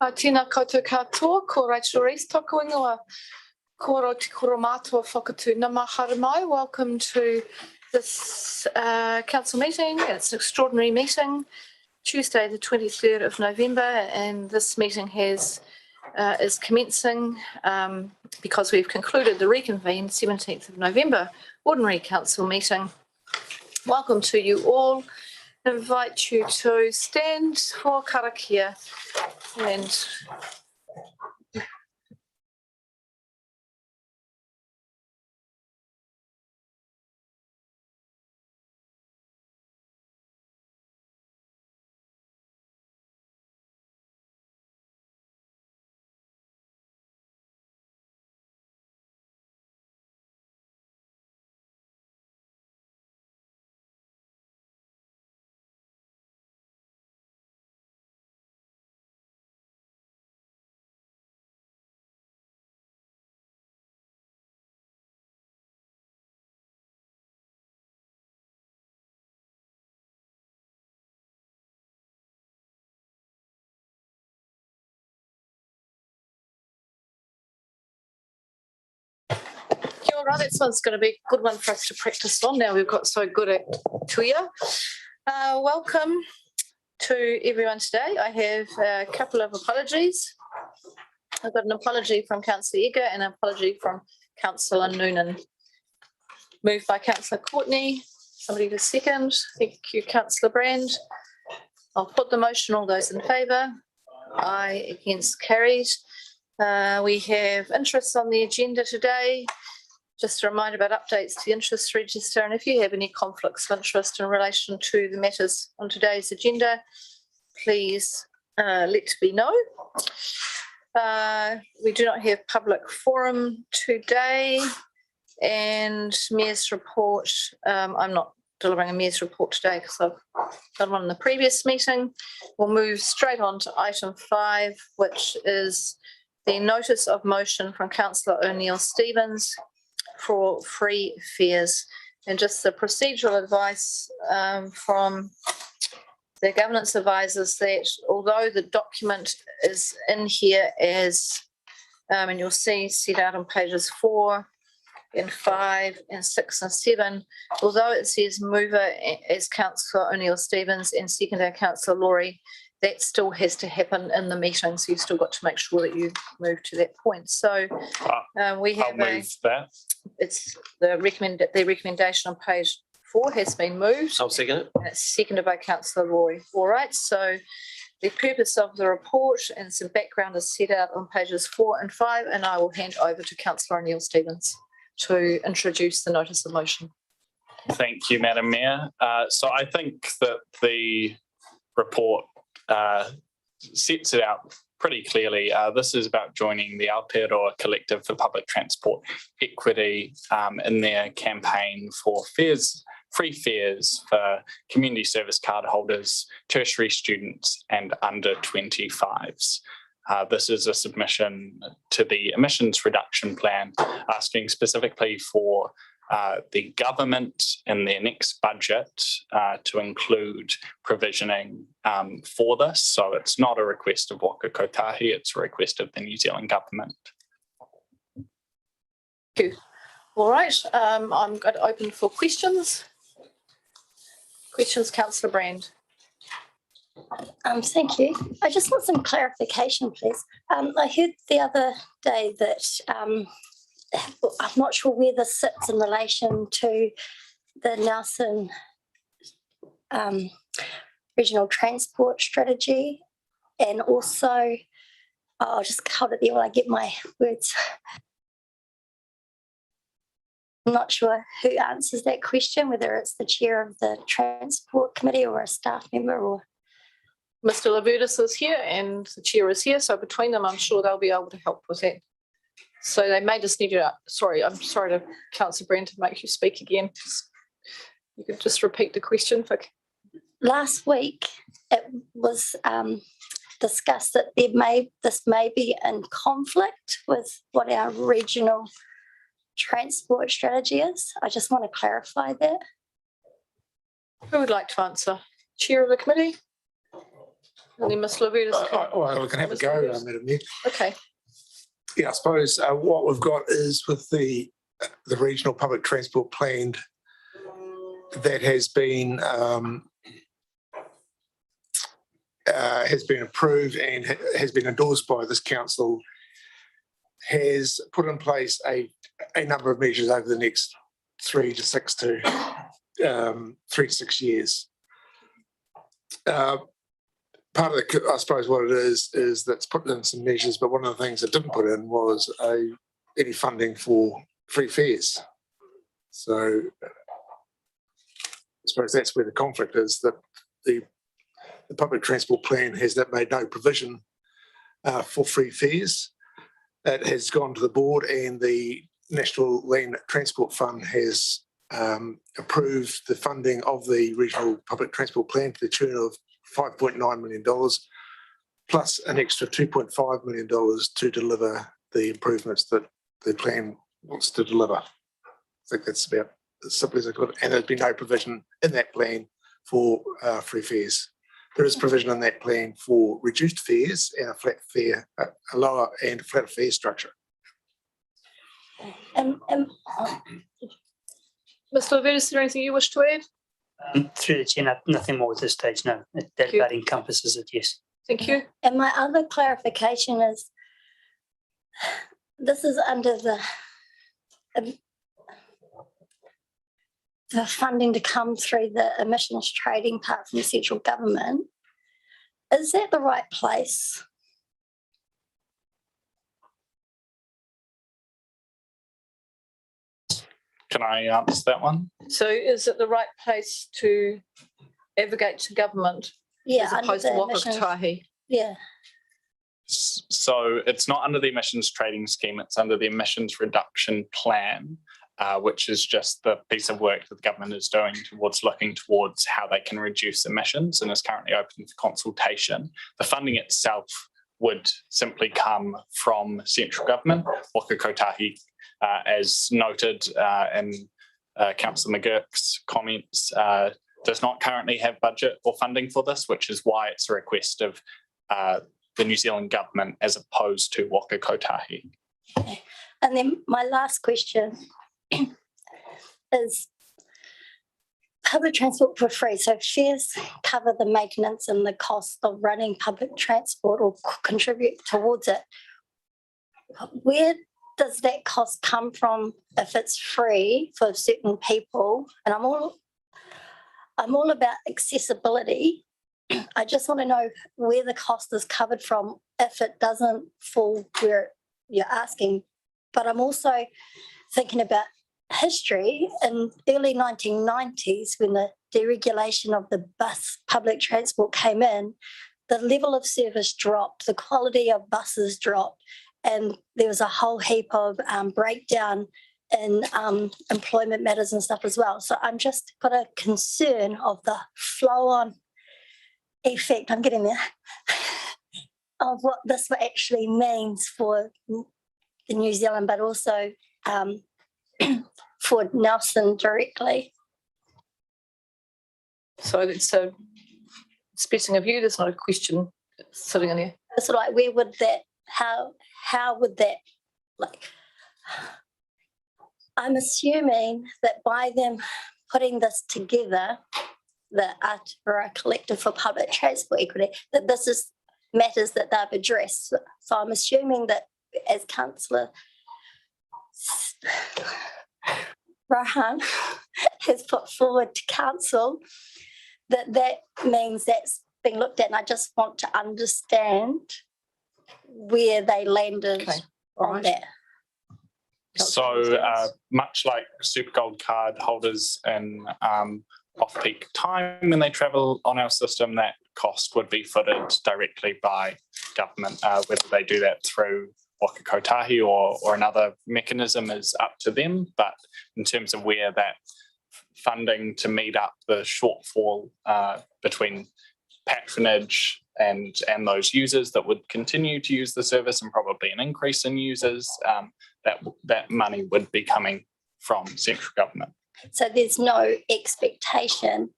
Tēnā koutou katoa, ko Rachel Rees tōku ingoa. Ko roti koro mātua whakatū na mahara mai. Welcome to this council meeting. It's an extraordinary meeting, Tuesday the 23rd of November, and this meeting is commencing because we've concluded the reconvened 17th of November ordinary council meeting. Welcome to you all. I invite you to stand for karakia and all right, this one's going to be a good one for us to practice on now. We've got so good at tuia. Welcome to everyone today. I have a couple of apologies. I've got an apology from Councillor Eger and an apology from Councillor Noonan. Moved by Councillor Courtney. Somebody to second. Thank you, Councillor Brand. I'll put the motion. All those in favour? Aye. Against? Carried. We have interests on the agenda today. Just a reminder about updates to the interest register, and if you have any conflicts of interest in relation to the matters on today's agenda, please let me know. We do not have public forum today, and Mayor's report. I'm not delivering a Mayor's report today because I've done one in the previous meeting. We'll move straight on to item 5, which is the notice of motion from Councillor O'Neill-Stevens for free fares, and just the procedural advice from the governance advisors that although the document is in here as and you'll see set out on pages 4 and 5 and 6 and 7, although it says mover as Councillor O'Neill-Stevens and seconder Counsellor Laurie, that still has to happen in the meeting, so you've still got to make sure that you move to that point. So we have it's the recommendation on page 4 has been moved. I'll second it. And it's seconded by Councillor Laurie. All right, so the purpose of the report and some background is set out on pages 4 and 5, and I will hand over to Councillor O'Neill-Stevens to introduce the notice of motion. Thank you, Madam Mayor. So I think that the report sets it out pretty clearly. This is about joining the Aotearoa Collective for Public Transport Equity in their campaign for free fares for community service card holders, tertiary students and under 25s. This is a submission to the emissions reduction plan, asking specifically for the government in their next budget to include provisioning for this. So it's not a request of Waka Kotahi, it's a request of the New Zealand government. Thank you. All right, I'm going to open for questions. Questions, Councillor Brand. Thank you. I just want some clarification, please. I heard the other day that I'm not sure where this sits in relation to the Nelson Regional Transport Strategy, and also, I'll just hold it there while I get my words. I'm not sure who answers that question, whether it's the chair of the Transport Committee or a staff member or... Mr. Lavertis is here and the chair is here, so between them I'm sure they'll be able to help with that. So they may just need you to, I'm sorry to Councillor Brand to make you speak again. You could just repeat the question for... Last week it was discussed that this may be in conflict with what our regional transport strategy is. I just want to clarify that. Who would like to answer? Chair of the committee? And then Ms. Lavertus. Well, we can have a go, Madam Mayor. Okay, Yeah, I suppose what we've got is with the regional public transport plan that has been approved and has been endorsed by this council, has put in place a number of measures over the next 3 to 6 years. Part of the, I suppose what it is that's put in some measures, but one of the things it didn't put in was any funding for free fares. So I suppose that's where the conflict is, that the public transport plan has made no provision for free fares. It has gone to the board, and the National Land Transport Fund has approved the funding of the regional public transport plan to the tune of $5.9 million, plus an extra $2.5 million to deliver the improvements that the plan wants to deliver. I think that's about as simple as I could. And there's been no provision in that plan for free fares. There is provision in that plan for reduced fares and a flat fare, a lower and flat fare structure. Ms. Lavertus, is there anything you wish to add? Through the chair, nothing more at this stage, no. That encompasses it, yes. Thank you. And my other clarification is, this is under the funding to come through the emissions trading part from central government. Is that the right place? Can I answer that one? So is it the right place to advocate to government Yeah, as under opposed to the emissions. Whakatahi? Yeah, So it's not under the emissions trading scheme, it's under the emissions reduction plan, which is just the piece of work that the government is doing towards looking towards how they can reduce emissions, and is currently open for consultation. The funding itself would simply come from central government. Waka Kotahi, as noted in Councillor McGurk's comments, does not currently have budget or funding for this, which is why it's a request of the New Zealand government as opposed to Waka Kotahi. okay. And then my last question is public transport for free. So fares cover the maintenance and the cost of running public transport or contribute towards it. Where does that cost come from if it's free for certain people? And I'm all about accessibility. I just want to know where the cost is covered from if it doesn't fall where you're asking. But I'm also thinking about history. In early 1990s, when the deregulation of the bus public transport came in, the level of service dropped, the quality of buses dropped, and there was a whole heap of breakdown in employment matters and stuff as well. So I'm just got a concern of the flow-on effect, I'm getting there, of what this actually means for the New Zealand, but also for Nelson directly. So it's a expressing a view, there's not a question sitting in there. So like, where would that, how would that, like, I'm assuming that by them putting this together, the Aotearoa Collective for Public Transport Equity, that this is matters that they've addressed. So I'm assuming that as Councillor Rohan has put forward to council, that means that's being looked at, and I just want to understand where they landed on that. So much like Super Gold card holders in off-peak time when they travel on our system, that cost would be footed directly by government. Whether they do that through Waka Kotahi or another mechanism is up to them. But in terms of where that funding to meet up the shortfall between patronage and those users that would continue to use the service, and probably an increase in users, that money would be coming from central government. So there's no expectation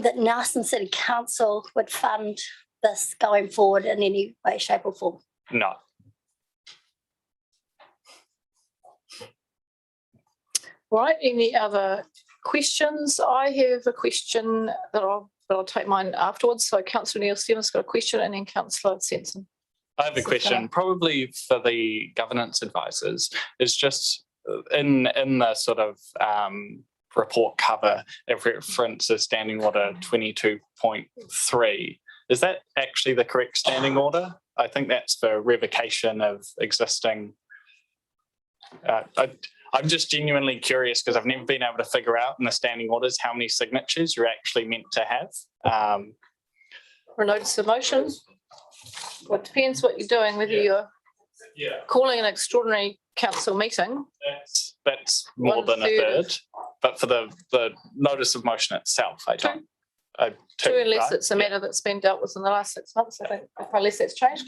that Nelson City Council would fund this going forward in any way, shape or form? No. Right, any other questions? I have a question that I'll take mine afterwards. So Councillor Neil Stevens got a question, and then Councillor Sensen. I have a question, probably for the governance advisors. It's just in the sort of report cover, it references standing order 22.3. Is that actually the correct standing order? I think that's for revocation of existing. I'm just genuinely curious because I've never been able to figure out in the standing orders how many signatures you're actually meant to have. For a notice of motion. Well, it depends what you're doing, whether you're calling an extraordinary council meeting. That's more than a third. But for the notice of motion itself, two, unless right? it's a matter that's been dealt with in the last 6 months, I think, unless that's changed.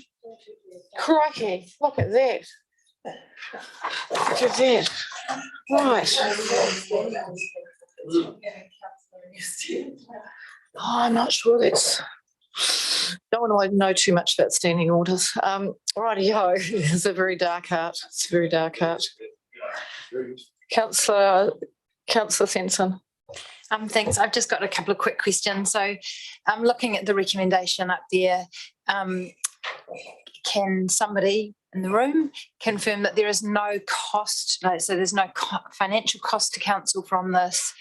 Crikey, look at that. Look at that. Right. Oh, I'm not sure that's. Don't want to know too much about standing orders. Righty-ho, it's a very dark art. It's a very dark art. Councillor Sensen. Thanks. I've just got a couple of quick questions. So I'm looking at the recommendation up there. Can somebody in the room confirm that there is no cost, so there's no financial cost to council from this,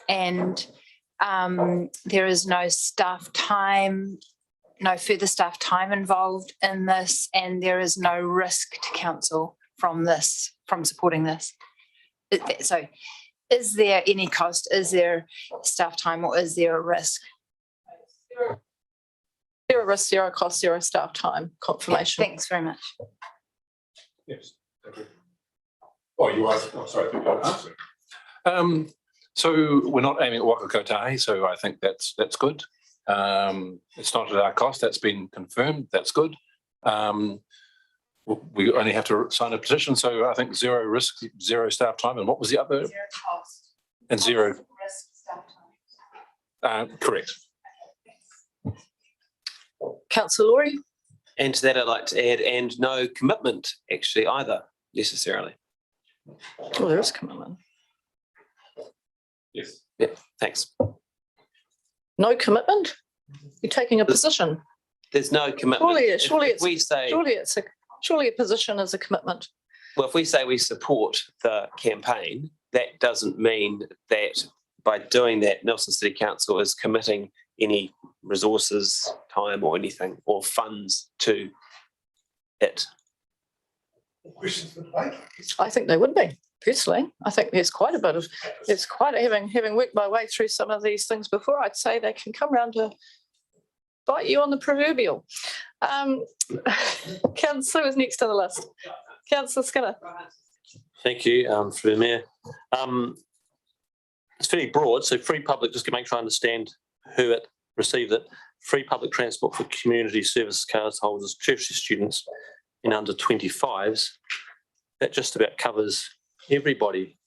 and there is no staff time, no further staff time involved in this, and there is no risk to council from this, from supporting this? So is there any cost? Is there staff time, or is there a risk? Zero risk, zero cost, zero staff time confirmation. Yeah, thanks very much. Yes. Oh, you are. Oh, sorry. So we're not aiming at Waka Kotahi, so I think that's good. It's not at our cost. That's been confirmed. That's good. We only have to sign a petition, so I think zero risk, zero staff time. And what was the other? Zero cost. And zero risk, staff time. Correct. Councillor Laurie. And to that, I'd like to add, and no commitment actually either necessarily. Oh, there is commitment. Yes. Yeah, thanks. No commitment? You're taking a position. There's no commitment. Surely a position is a commitment. Well, if we say we support the campaign, that doesn't mean that by doing that, Nelson City Council is committing any resources, time or anything, or funds to it. I think they would be, personally. I think there's quite a bit of, having worked my way through some of these things before, I'd say they can come round to bite you on the proverbial. Councillor was next to the list. Councillor Skinner. Thank you, through the Mayor. It's fairly broad, so free public, just to make sure I understand who it received it. Free public transport for community service card holders, tertiary students and under 25s. That just about covers everybody.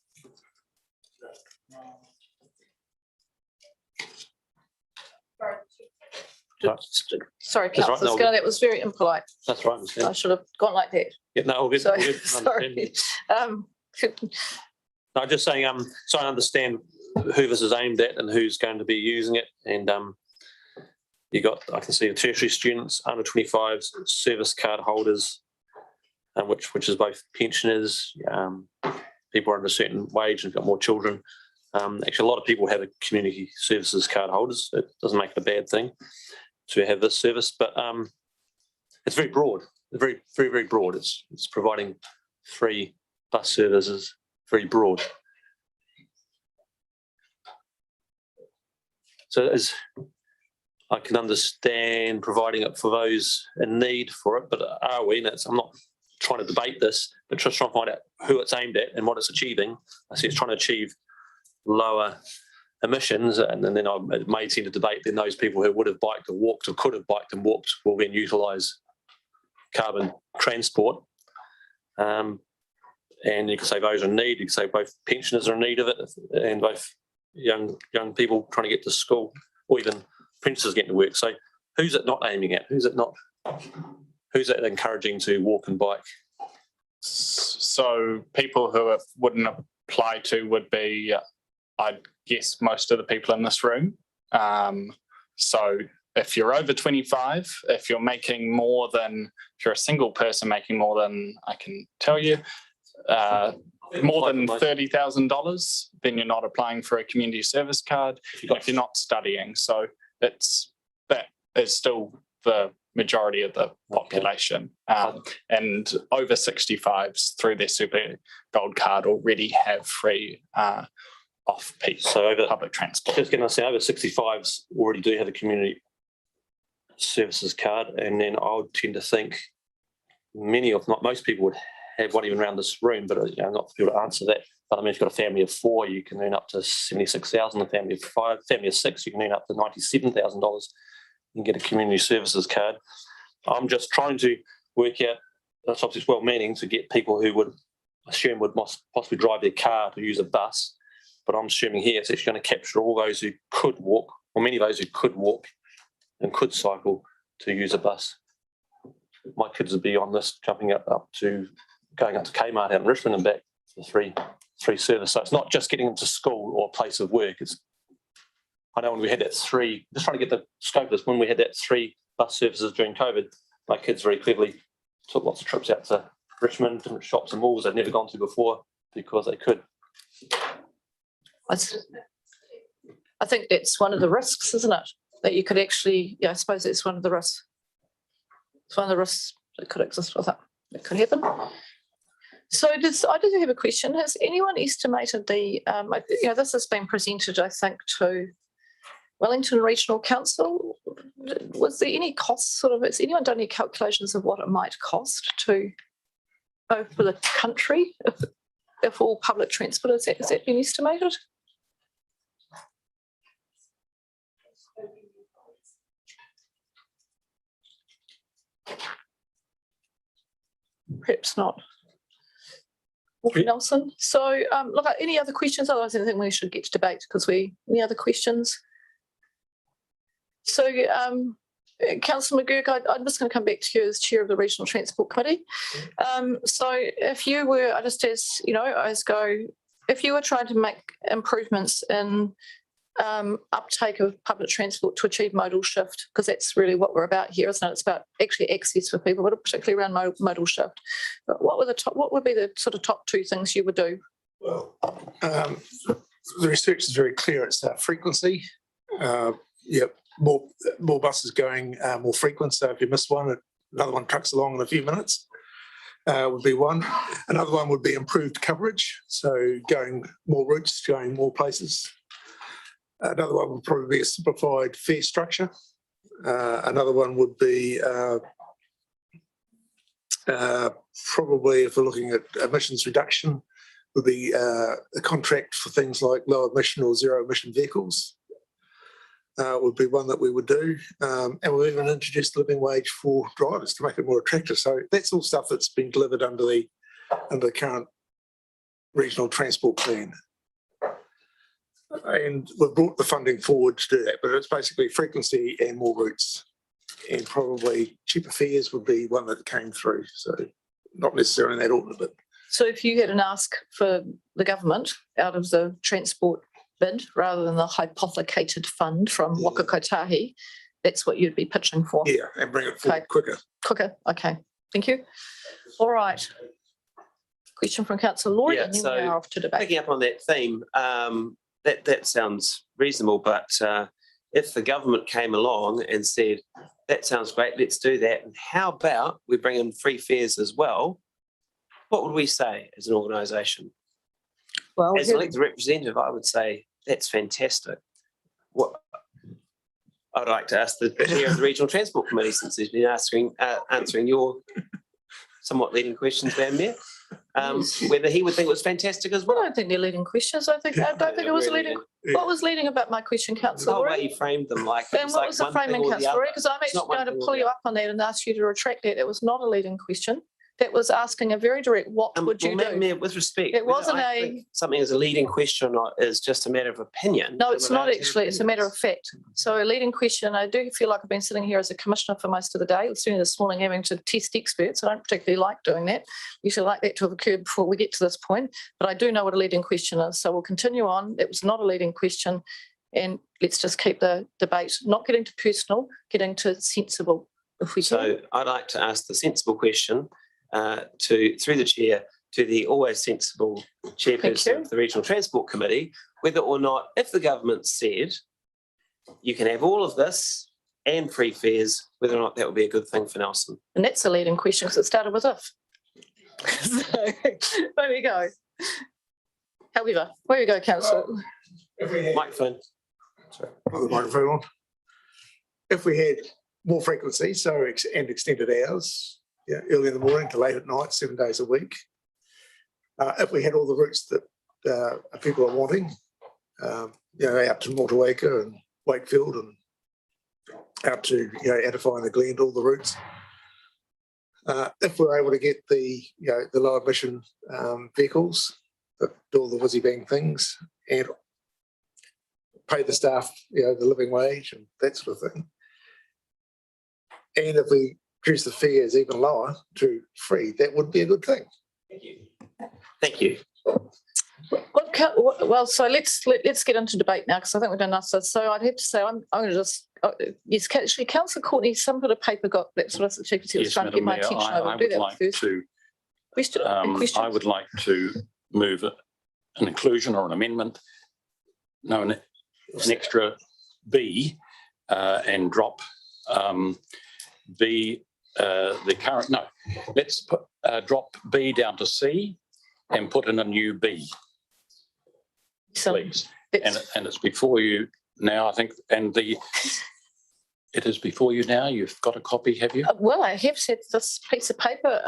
Sorry, That's right, Councillor no, Skinner, that was very impolite. That's right. I should have gone like that. Yeah, no, all good. So, All good. sorry. No, I'm just saying, so I understand who this is aimed at and who's going to be using it. And you got, I can see the tertiary students, under 25s, service card holders, which is both pensioners, people under a certain wage and got more children. Actually, a lot of people have a community services card holders. It doesn't make it a bad thing to have this service, but it's very broad, very, very, very broad. It's providing free bus services, very broad. So as I can understand providing it for those in need for it, but are we? And I'm not trying to debate this, but just trying to find out who it's aimed at and what it's achieving. I see it's trying to achieve lower emissions, and then it may tend to debate then those people who would have biked or walked or could have biked and walked will then utilise carbon transport. And you can say those are in need, you can say both pensioners are in need of it and both young people trying to get to school or even apprentices getting to work. So who's it not aiming at? Who's it encouraging to walk and bike? So people who it wouldn't apply to would be, I guess, most of the people in this room. So if you're over 25, if you're making more than, if you're a single person making more than, I can tell you, more than $30,000, then you're not applying for a community service card. If you're not studying, so that is still the majority of the population, and over 65s through their Super Gold card already have free off-peak public transport. Just going to say over 65s already do have a community services card, and then I would tend to think most people would have one even around this room, but not for people to answer that. But I mean, if you've got a family of 4, you can earn up to $76,000. A family of 5, family of 6, you can earn up to $97,000. You can get a community services card. I'm just trying to work out, that's obviously well-meaning, to get people who would possibly drive their car to use a bus. But I'm assuming here it's actually going to capture all those who could walk, or many of those who could walk and could cycle to use a bus. My kids would be on this, going up to Kmart out in Richmond and back for free service. So it's not just getting them to school or a place of work. I know when we had that 3, just trying to get the scope of this, when we had that 3 bus services during COVID, my kids very cleverly took lots of trips out to Richmond, different shops and malls they'd never gone to before because they could. I think that's one of the risks, isn't it? That you could actually, I suppose that's one of the risks. It's one of the risks that could exist with it. That could happen. So I just have a question. Has anyone estimated the, this has been presented, I think, to Wellington Regional Council. Was there any cost has anyone done any calculations of what it might cost to go for the country if all public transport has that been estimated? Perhaps not. Nelson. So, look, any other questions? Otherwise, I think we should get to debate because any other questions? So, Councillor McGurk, I'm just going to come back to you as Chair of the Regional Transport Committee. So, if you were, if you were trying to make improvements in uptake of public transport to achieve modal shift, because that's really what we're about here, isn't it? It's about actually access for people, but particularly around modal shift. But what would be the sort of top 2 things you would do? Well, the research is very clear. It's frequency. More buses going more frequent. So if you miss one, another one trucks along in a few minutes. Would be one. Another one would be improved coverage. So going more routes, going more places. Another one would probably be a simplified fare structure. Another one would be probably, if we're looking at emissions reduction, would be a contract for things like low emission or zero emission vehicles. Would be one that we would do. And we've even introduced living wage for drivers to make it more attractive. So that's all stuff that's been delivered under the current regional transport plan. And we've brought the funding forward to do that, but it's basically frequency and more routes. And probably cheaper fares would be one that came through. So not necessarily in that order, but. So if you had an ask for the government out of the transport bid rather than the hypothecated fund from Waka Kotahi, that's what you'd be pitching for? Yeah, and bring it forward quicker. Okay, thank you. All right. Question from Counsellor Laurie, and then we are off to debate. Picking up on that theme, that sounds reasonable, but if the government came along and said, that sounds great, let's do that, and how about we bring in free fares as well, what would we say as an organisation? Well, as an elected representative, I would say that's fantastic. What I'd like to ask the Chair of the Regional Transport Committee, since he's been answering your somewhat leading questions, Madam Mayor, whether he would think it was fantastic as well. I don't think they're leading questions. I don't think it was leading. What was leading about my question, Councillor Laurie? The way you framed them, like. And what was the framing, Councillor Laurie? Because I'm actually going to pull you up on that and ask you to retract that. It was not a leading question. that was asking a very direct, what would you Madam do? Mayor, with respect. It wasn't whether I think something is a leading question or not is just a matter of opinion. No, it's We're not allowed to have actually, it's a matter of opinions. fact. So a leading question, I do feel like I've been sitting here as a commissioner for most of the day, certainly this morning having to test experts. I don't particularly like doing that. We should like that to have occurred before we get to this point, but I do know what a leading question is. So we'll continue on. It was not a leading question, and let's just keep the debate, not getting to personal, getting to sensible if we can. So I'd like to ask the sensible question through the chair to the always sensible chairperson of the Regional Transport Committee, whether or not, if the government said you can have all of this and free fares, whether or not that would be a good thing for Nelson. And that's a leading question because it started with if. So there we go. However, where we go, Councillor. Microphone. Sorry, put the microphone on. If we had more frequency, and extended hours, early in the morning to late at night, 7 days a week. If we had all the routes that people are wanting, out to Mortuaca and Wakefield and out to Edify and the Glen, all the routes. If we're able to get the low emission vehicles that do all the whizzy bang things and pay the staff, the living wage and that sort of thing. And if we reduce the fares even lower to free, that would be a good thing. Thank you. Thank you. Well, so let's get into debate now because I think we've done enough. So I'd have to say I'm going to just yes, actually, Councillor Courtney, some bit of paper got that sort of chief was trying to get my attention. I will do that first. I would like to move an inclusion or an amendment, an extra B, and drop B. The current let's drop B down to C and put in a new B, please. And it's before you now, I think, it is before you now. You've got a copy, have you? Well, I have said this piece of paper.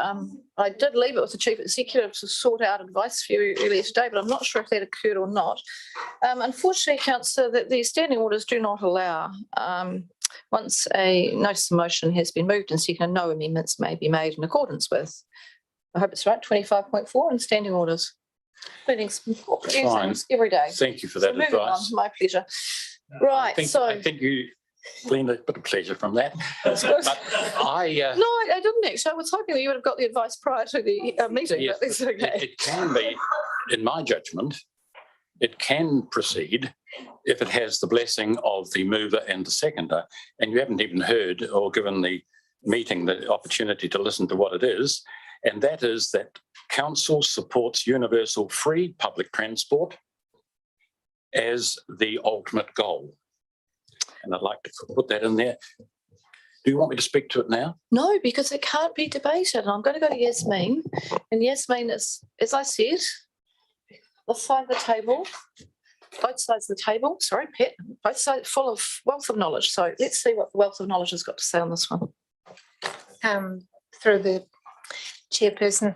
I did leave it with the chief executive to sort out advice for you earlier today, but I'm not sure if that occurred or not. Unfortunately, Councillor, that the standing orders do not allow. Once a notice of motion has been moved and seconded, no amendments may be made in accordance with, I hope it's right, 25.4 and standing orders. Every day. Thank you for that advice. My pleasure. Right, I think you gleaned a bit of pleasure from that. But no, I didn't actually. I was hoping that you would have got the advice prior to the meeting, yes, but it's okay. It can be, in my judgment, it can proceed if it has the blessing of the mover and the seconder, and you haven't even heard or given the meeting the opportunity to listen to what it is, and that is that Council supports universal free public transport as the ultimate goal. And I'd like to put that in there. Do you want me to speak to it now? No, because it can't be debated. And I'm going to go to Yasmin. And Yasmin is, as I said, this side of the table, both sides of the table, sorry, Pat, both sides full of wealth of knowledge. So let's see what the wealth of knowledge has got to say on this one. Through the chairperson,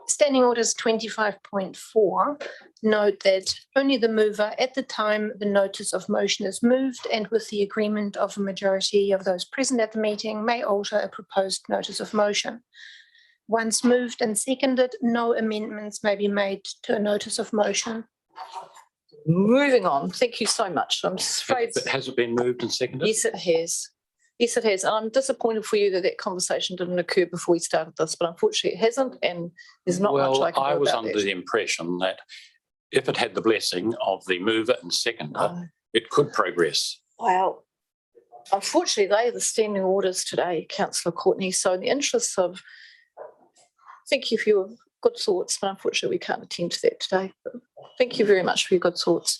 standing orders 25.4 note that only the mover at the time the notice of motion is moved and with the agreement of a majority of those present at the meeting may alter a proposed notice of motion. Once moved and seconded, no amendments may be made to a notice of motion. Moving on. Thank you so much. I'm afraid. Has it been moved and seconded? Yes, it has. Yes, it has. And I'm disappointed for you that that conversation didn't occur before we started this, but unfortunately it hasn't, and there's not much I can do about that. I was under the impression that if it had the blessing of the mover and seconder, it could progress. Well, unfortunately, they are the standing orders today, Councillor Courtney. So in the interests of, thank you for your good thoughts, but unfortunately we can't attend to that today. But thank you very much for your good thoughts.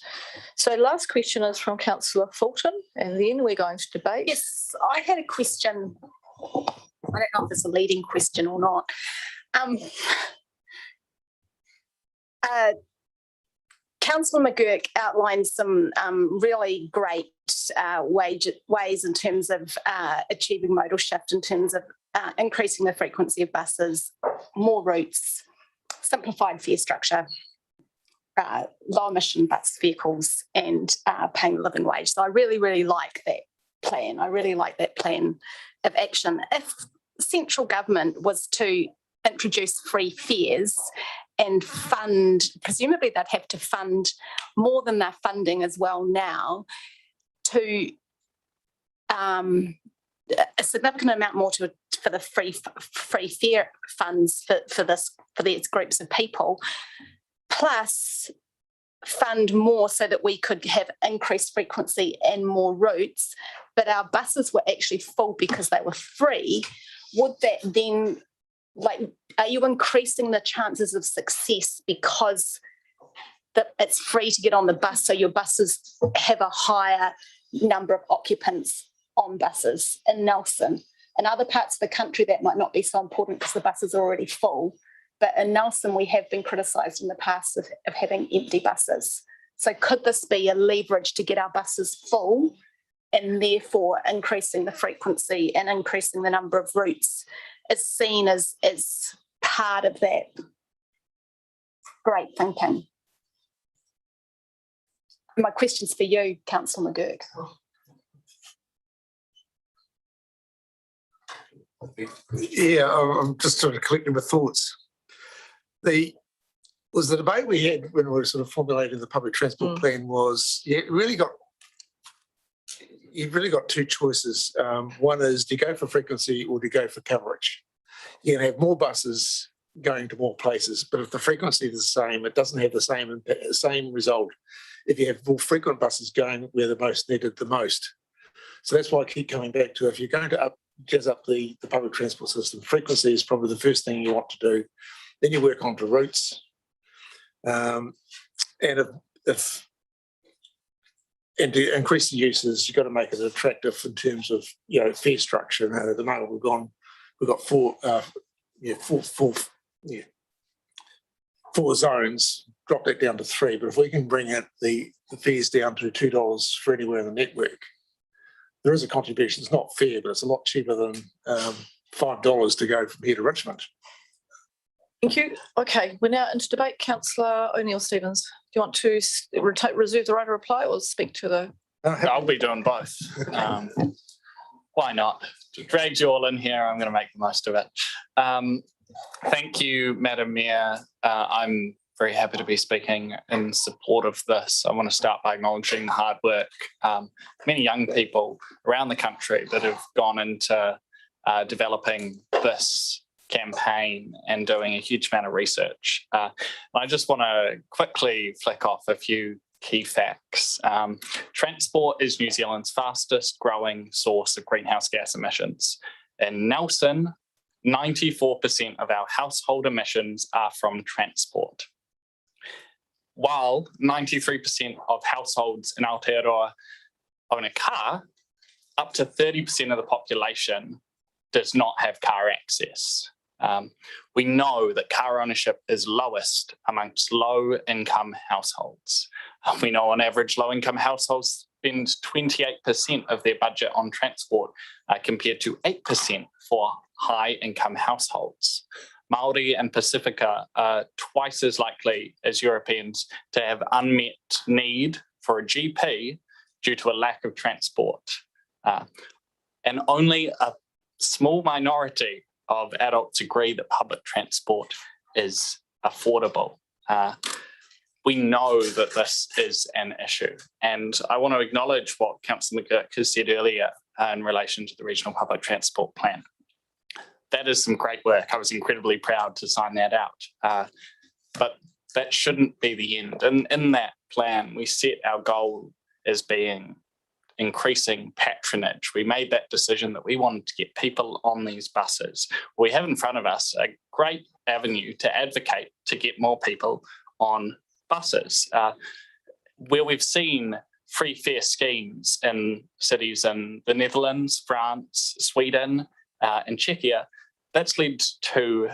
So last question is from Councillor Fulton, and then we're going to debate. Yes, I had a question. I don't know if it's a leading question or not. Councillor McGurk outlined some really great ways in terms of achieving modal shift, in terms of increasing the frequency of buses, more routes, simplified fare structure, low emission bus vehicles, and paying the living wage. So I really, really like that plan. I really like that plan of action. If central government was to introduce free fares and fund, presumably they'd have to fund more than they're funding as well now, to a significant amount more for the free fare funds for these groups of people, plus fund more so that we could have increased frequency and more routes, but our buses were actually full because they were free. Would that then, are you increasing the chances of success because it's free to get on the bus, so your buses have a higher number of occupants on buses in Nelson? In other parts of the country, that might not be so important because the buses are already full. But in Nelson, we have been criticised in the past of having empty buses. So could this be a leverage to get our buses full and therefore increasing the frequency and increasing the number of routes is seen as part of that great thinking? My question's for you, Councillor McGurk. Yeah, I'm just sort of collecting my thoughts. The debate we had when we were sort of formulating the public transport plan was, you've really got two choices. One is, do you go for frequency or do you go for coverage? You can have more buses going to more places, but if the frequency is the same, it doesn't have the same result if you have more frequent buses going where they're most needed the most. So that's why I keep coming back to, if you're going to jazz up the public transport system, frequency is probably the first thing you want to do. Then you work on to routes. And to increase the uses, you've got to make it attractive in terms of fare structure. And at the moment we've got four zones, drop that down to 3. But if we can bring the fares down to $2 for anywhere in the network, there is a contribution. It's not fair, but it's a lot cheaper than $5 to go from here to Richmond. Thank you. Okay, we're now into debate. Councillor O'Neill-Stevens, do you want to reserve the right to reply or speak to the? I'll be doing both. Why not? Dragged you all in here. I'm going to make the most of it. Thank you, Madam Mayor. I'm very happy to be speaking in support of this. I want to start by acknowledging the hard work many young people around the country that have gone into developing this campaign and doing a huge amount of research. I just want to quickly flick off a few key facts. Transport is New Zealand's fastest growing source of greenhouse gas emissions. In Nelson, 94% of our household emissions are from transport, while 93% of households in Aotearoa own a car. Up to 30% of the population does not have car access. We know that car ownership is lowest amongst low-income households. We know on average low-income households spend 28% of their budget on transport compared to 8% for high-income households. Māori and Pacifica are twice as likely as Europeans to have unmet need for a GP due to a lack of transport. And only a small minority of adults agree that public transport is affordable. We know that this is an issue. And I want to acknowledge what Councillor McGurk has said earlier in relation to the Regional Public Transport Plan. That is some great work. I was incredibly proud to sign that out. But that shouldn't be the end. And in that plan, we set our goal as being increasing patronage. We made that decision that we wanted to get people on these buses. We have in front of us a great avenue to advocate to get more people on buses. Where we've seen free fare schemes in cities in the Netherlands, France, Sweden, and Czechia, that's led to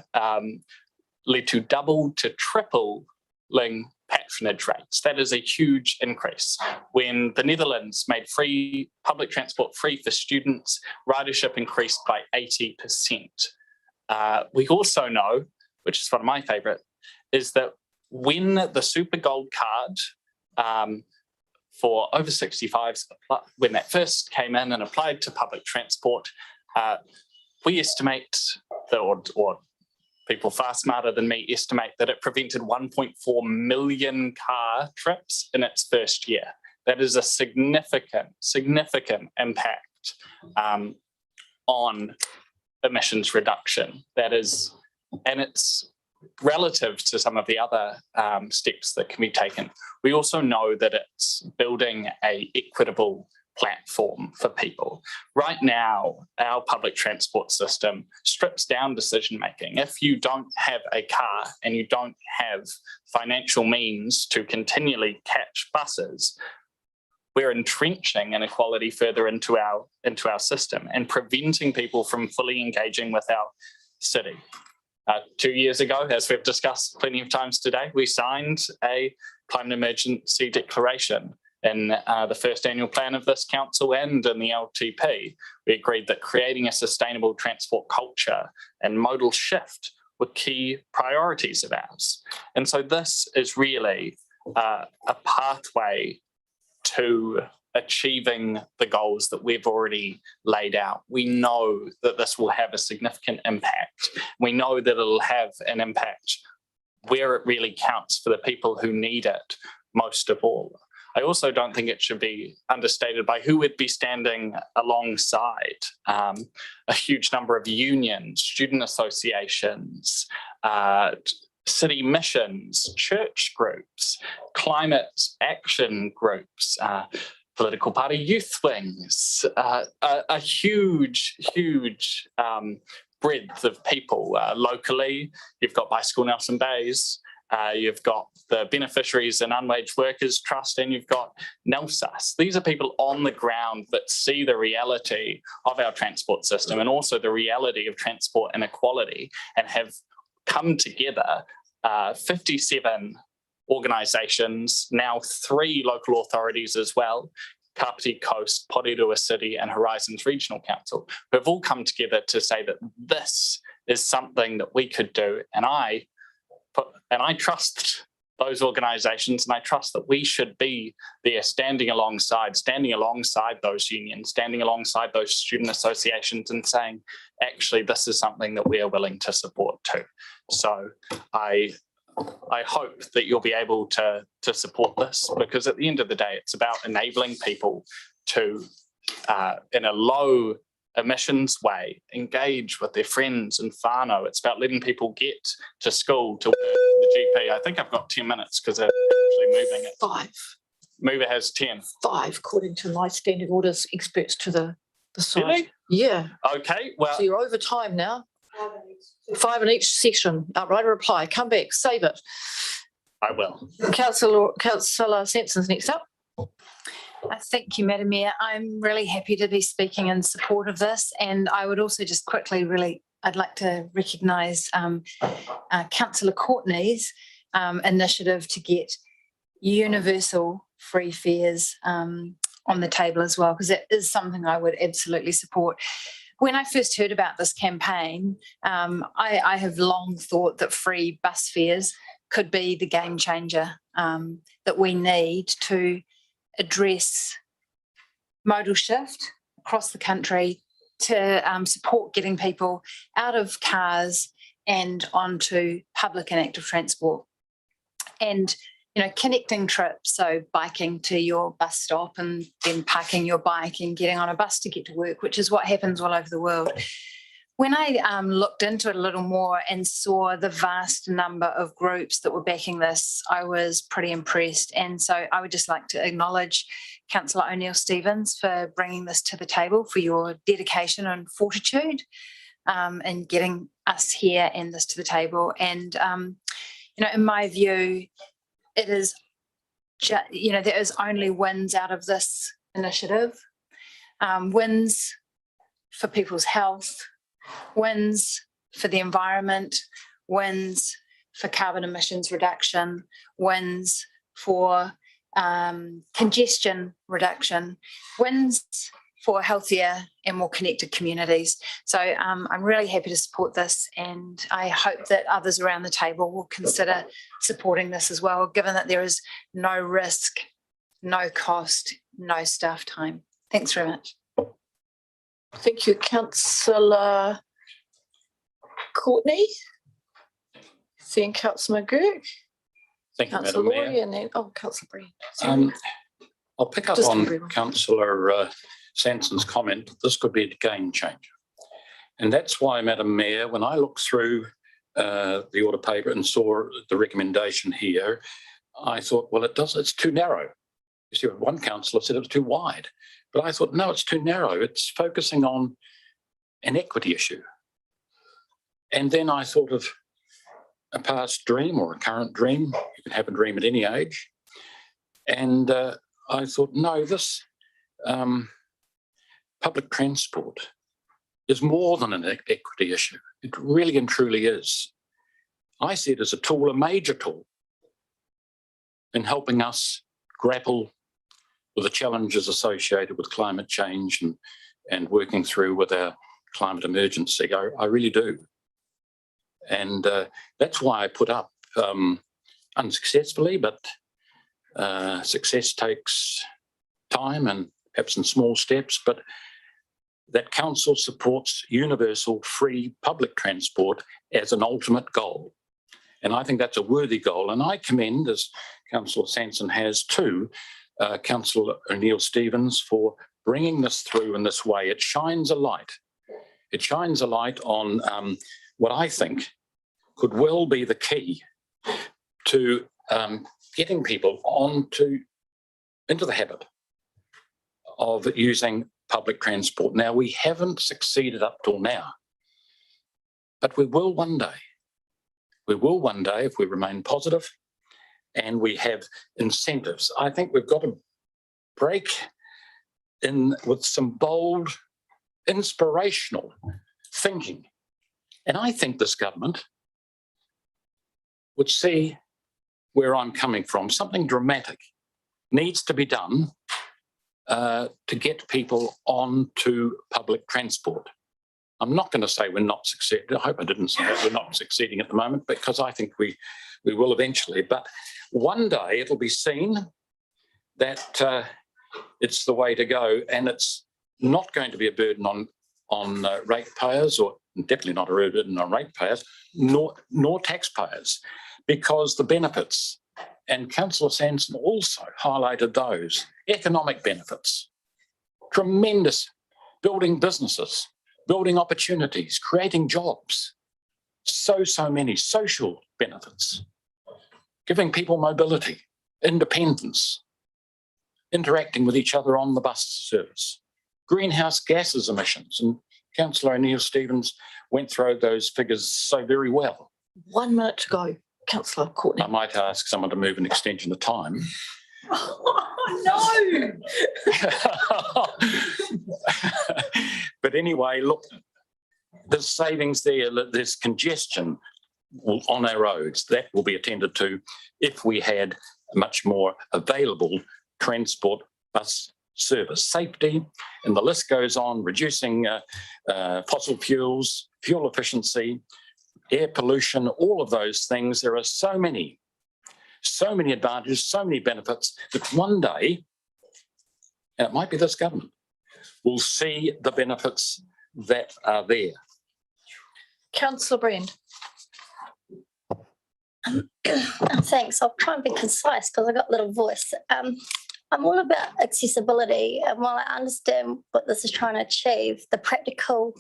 double to tripling patronage rates. That is a huge increase. When the Netherlands made free public transport free for students, ridership increased by 80%. We also know, which is one of my favourite, is that when the Super Gold card for over 65s, when that first came in and applied to public transport, we estimate that, or people far smarter than me estimate that it prevented 1.4 million car trips in its first year. That is a significant impact on emissions reduction. That is, and it's relative to some of the other steps that can be taken. We also know that it's building a equitable platform for people. Right now, our public transport system strips down decision making. If you don't have a car and you don't have financial means to continually catch buses, we're entrenching inequality further into our system and preventing people from fully engaging with our city. 2 years ago, as we've discussed plenty of times today, we signed a climate emergency declaration in the first annual plan of this council and in the LTP. We agreed that creating a sustainable transport culture and modal shift were key priorities of ours. And so this is really a pathway to achieving the goals that we've already laid out. We know that this will have a significant impact. We know that it'll have an impact where it really counts for the people who need it most of all. I also don't think it should be understated by who would be standing alongside. A huge number of unions, student associations, city missions, church groups, climate action groups, political party youth wings, a huge breadth of people. Locally, you've got Bicycle Nelson Bays, you've got the Beneficiaries and Unwaged Workers Trust, and you've got NELSUS. These are people on the ground that see the reality of our transport system and also the reality of transport inequality and have come together. 57 organisations, now 3 local authorities as well, Kapiti Coast, Porirua City and Horizons Regional Council, who have all come together to say that this is something that we could do. And I trust those organisations, and I trust that we should be there standing alongside those unions, standing alongside those student associations and saying, actually, this is something that we are willing to support too. So I hope that you'll be able to support this, because at the end of the day, it's about enabling people to, in a low emissions way, engage with their friends and whānau. It's about letting people get to school, to work, the GP. I think I've got 10 minutes because they're actually moving it. 5. Mover has 10. 5, according to my standing orders experts to the side. Really? Yeah. Okay, well. So you're over time now. 5 in each session. Write a reply. Come back. Save it. I will. Councillor Sampson's next up. Thank you, Madam Mayor. I'm really happy to be speaking in support of this, and I would also just quickly I'd like to recognise Councillor Courtney's initiative to get universal free fares on the table as well, because it is something I would absolutely support. When I first heard about this campaign, I have long thought that free bus fares could be the game changer that we need to address modal shift across the country, to support getting people out of cars and onto public and active transport. And, you know, connecting trips, so biking to your bus stop and then parking your bike and getting on a bus to get to work, which is what happens all over the world. When I looked into it a little more and saw the vast number of groups that were backing this, I was pretty impressed. And so I would just like to acknowledge Councillor O'Neill-Stevens for bringing this to the table, for your dedication and fortitude in getting us here and this to the table. And, you know, in my view, it is, you know, there is only wins out of this initiative. Wins for people's health, wins for the environment, wins for carbon emissions reduction, wins for congestion reduction, wins for healthier and more connected communities. So I'm really happy to support this, and I hope that others around the table will consider supporting this as well, given that there is no risk, no cost, no staff time. Thanks very much. Thank you, Councillor Courtney. Seeing Councillor McGurk, Thank you, Councillor Madam Laurie, Mayor. and then, Councillor Brand. I'll pick up Just on everyone. Councillor Sanson's comment. This could be a game changer. And that's why, Madam Mayor, when I looked through the order paper and saw the recommendation here, I thought, well, it's too narrow. You see, one councillor said it was too wide. But I thought, no, it's too narrow. It's focusing on an equity issue. And then I thought of a past dream or a current dream. You can have a dream at any age. And I thought, no, this public transport is more than an equity issue. It really and truly is. I see it as a tool, a major tool, in helping us grapple with the challenges associated with climate change and working through with our climate emergency. I really do. And that's why I put up unsuccessfully, but success takes time and perhaps in small steps, but that council supports universal free public transport as an ultimate goal. And I think that's a worthy goal. And I commend, as Councillor Sanson has too, Councillor O'Neill-Stevens for bringing this through in this way. It shines a light. It shines a light on what I think could well be the key to getting people into the habit of using public transport. Now, we haven't succeeded up till now, but we will one day. We will one day if we remain positive and we have incentives. I think we've got to break in with some bold, inspirational thinking. And I think this government would see where I'm coming from. Something dramatic needs to be done to get people onto public transport. I'm not going to say we're not succeeding. I hope I didn't say that we're not succeeding at the moment, because I think we will eventually. But one day it'll be seen that it's the way to go, and it's not going to be a burden on ratepayers, or definitely not a burden on ratepayers, nor taxpayers, because the benefits, and Councillor Sanson also highlighted those, economic benefits, tremendous, building businesses, building opportunities, creating jobs, so many social benefits, giving people mobility, independence, interacting with each other on the bus service, greenhouse gases emissions, and Councillor O'Neill-Stevens went through those figures so very well. 1 minute to go, Councillor Courtney. I might ask someone to move an extension of time. Oh, no! But anyway, look, there's savings there, there's congestion on our roads. That will be attended to if we had much more available transport bus service. Safety, and the list goes on, reducing fossil fuels, fuel efficiency, air pollution, all of those things. There are so many advantages, so many benefits that one day, and it might be this government, will see the benefits that are there. Councillor Brand. Thanks. I'll try and be concise because I've got a little voice. I'm all about accessibility, and while I understand what this is trying to achieve, the practical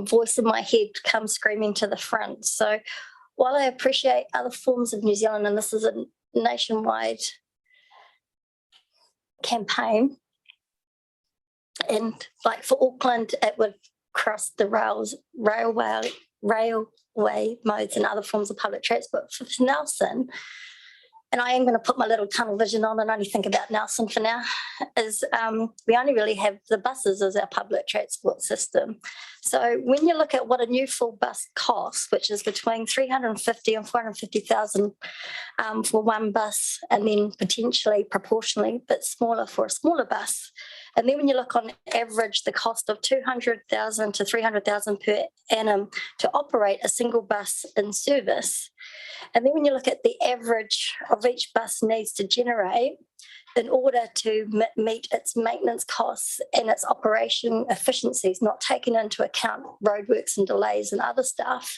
voice in my head comes screaming to the front. So while I appreciate other forms of New Zealand, and this is a nationwide campaign, and like for Auckland, it would cross the railway modes and other forms of public transport. For Nelson, and I am going to put my little tunnel vision on and only think about Nelson for now, is we only really have the buses as our public transport system. So when you look at what a new full bus costs, which is between 350 and 450,000 for one bus, and then potentially proportionally a bit smaller for a smaller bus. And then when you look on average, the cost of 200,000 to 300,000 per annum to operate a single bus in service. And then when you look at the average of each bus needs to generate, in order to meet its maintenance costs and its operation efficiencies, not taking into account roadworks and delays and other stuff,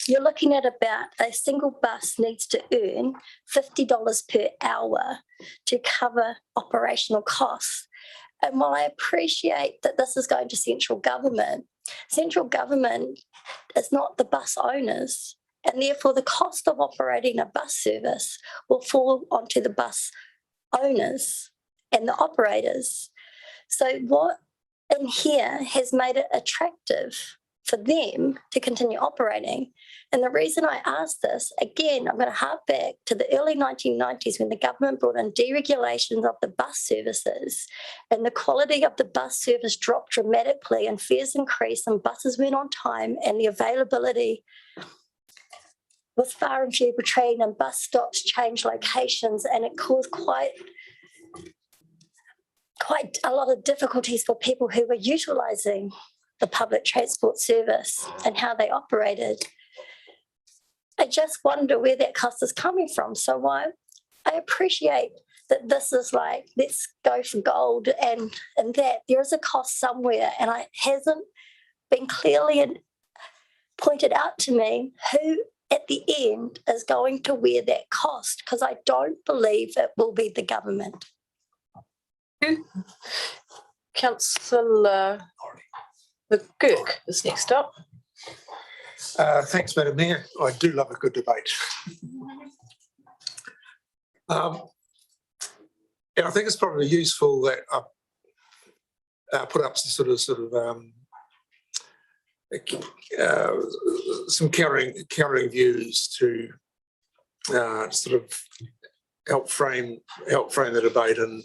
you're looking at about a single bus needs to earn $50 per hour to cover operational costs. And while I appreciate that this is going to central government is not the bus owners, and therefore the cost of operating a bus service will fall onto the bus owners and the operators. So what in here has made it attractive for them to continue operating? And the reason I ask this, again, I'm going to hark back to the early 1990s when the government brought in deregulations of the bus services, and the quality of the bus service dropped dramatically and fares increased and buses went on time, and the availability was far and few between, and bus stops changed locations, and it caused quite a lot of difficulties for people who were utilising the public transport service and how they operated. I just wonder where that cost is coming from. So I appreciate that this is like, let's go for gold, and that there is a cost somewhere, and it hasn't been clearly pointed out to me who at the end is going to wear that cost, because I don't believe it will be the government. Councillor McGurk is next up. Thanks, Madam Mayor. I do love a good debate. And I think it's probably useful that I put up some some countering views to sort of help frame the debate and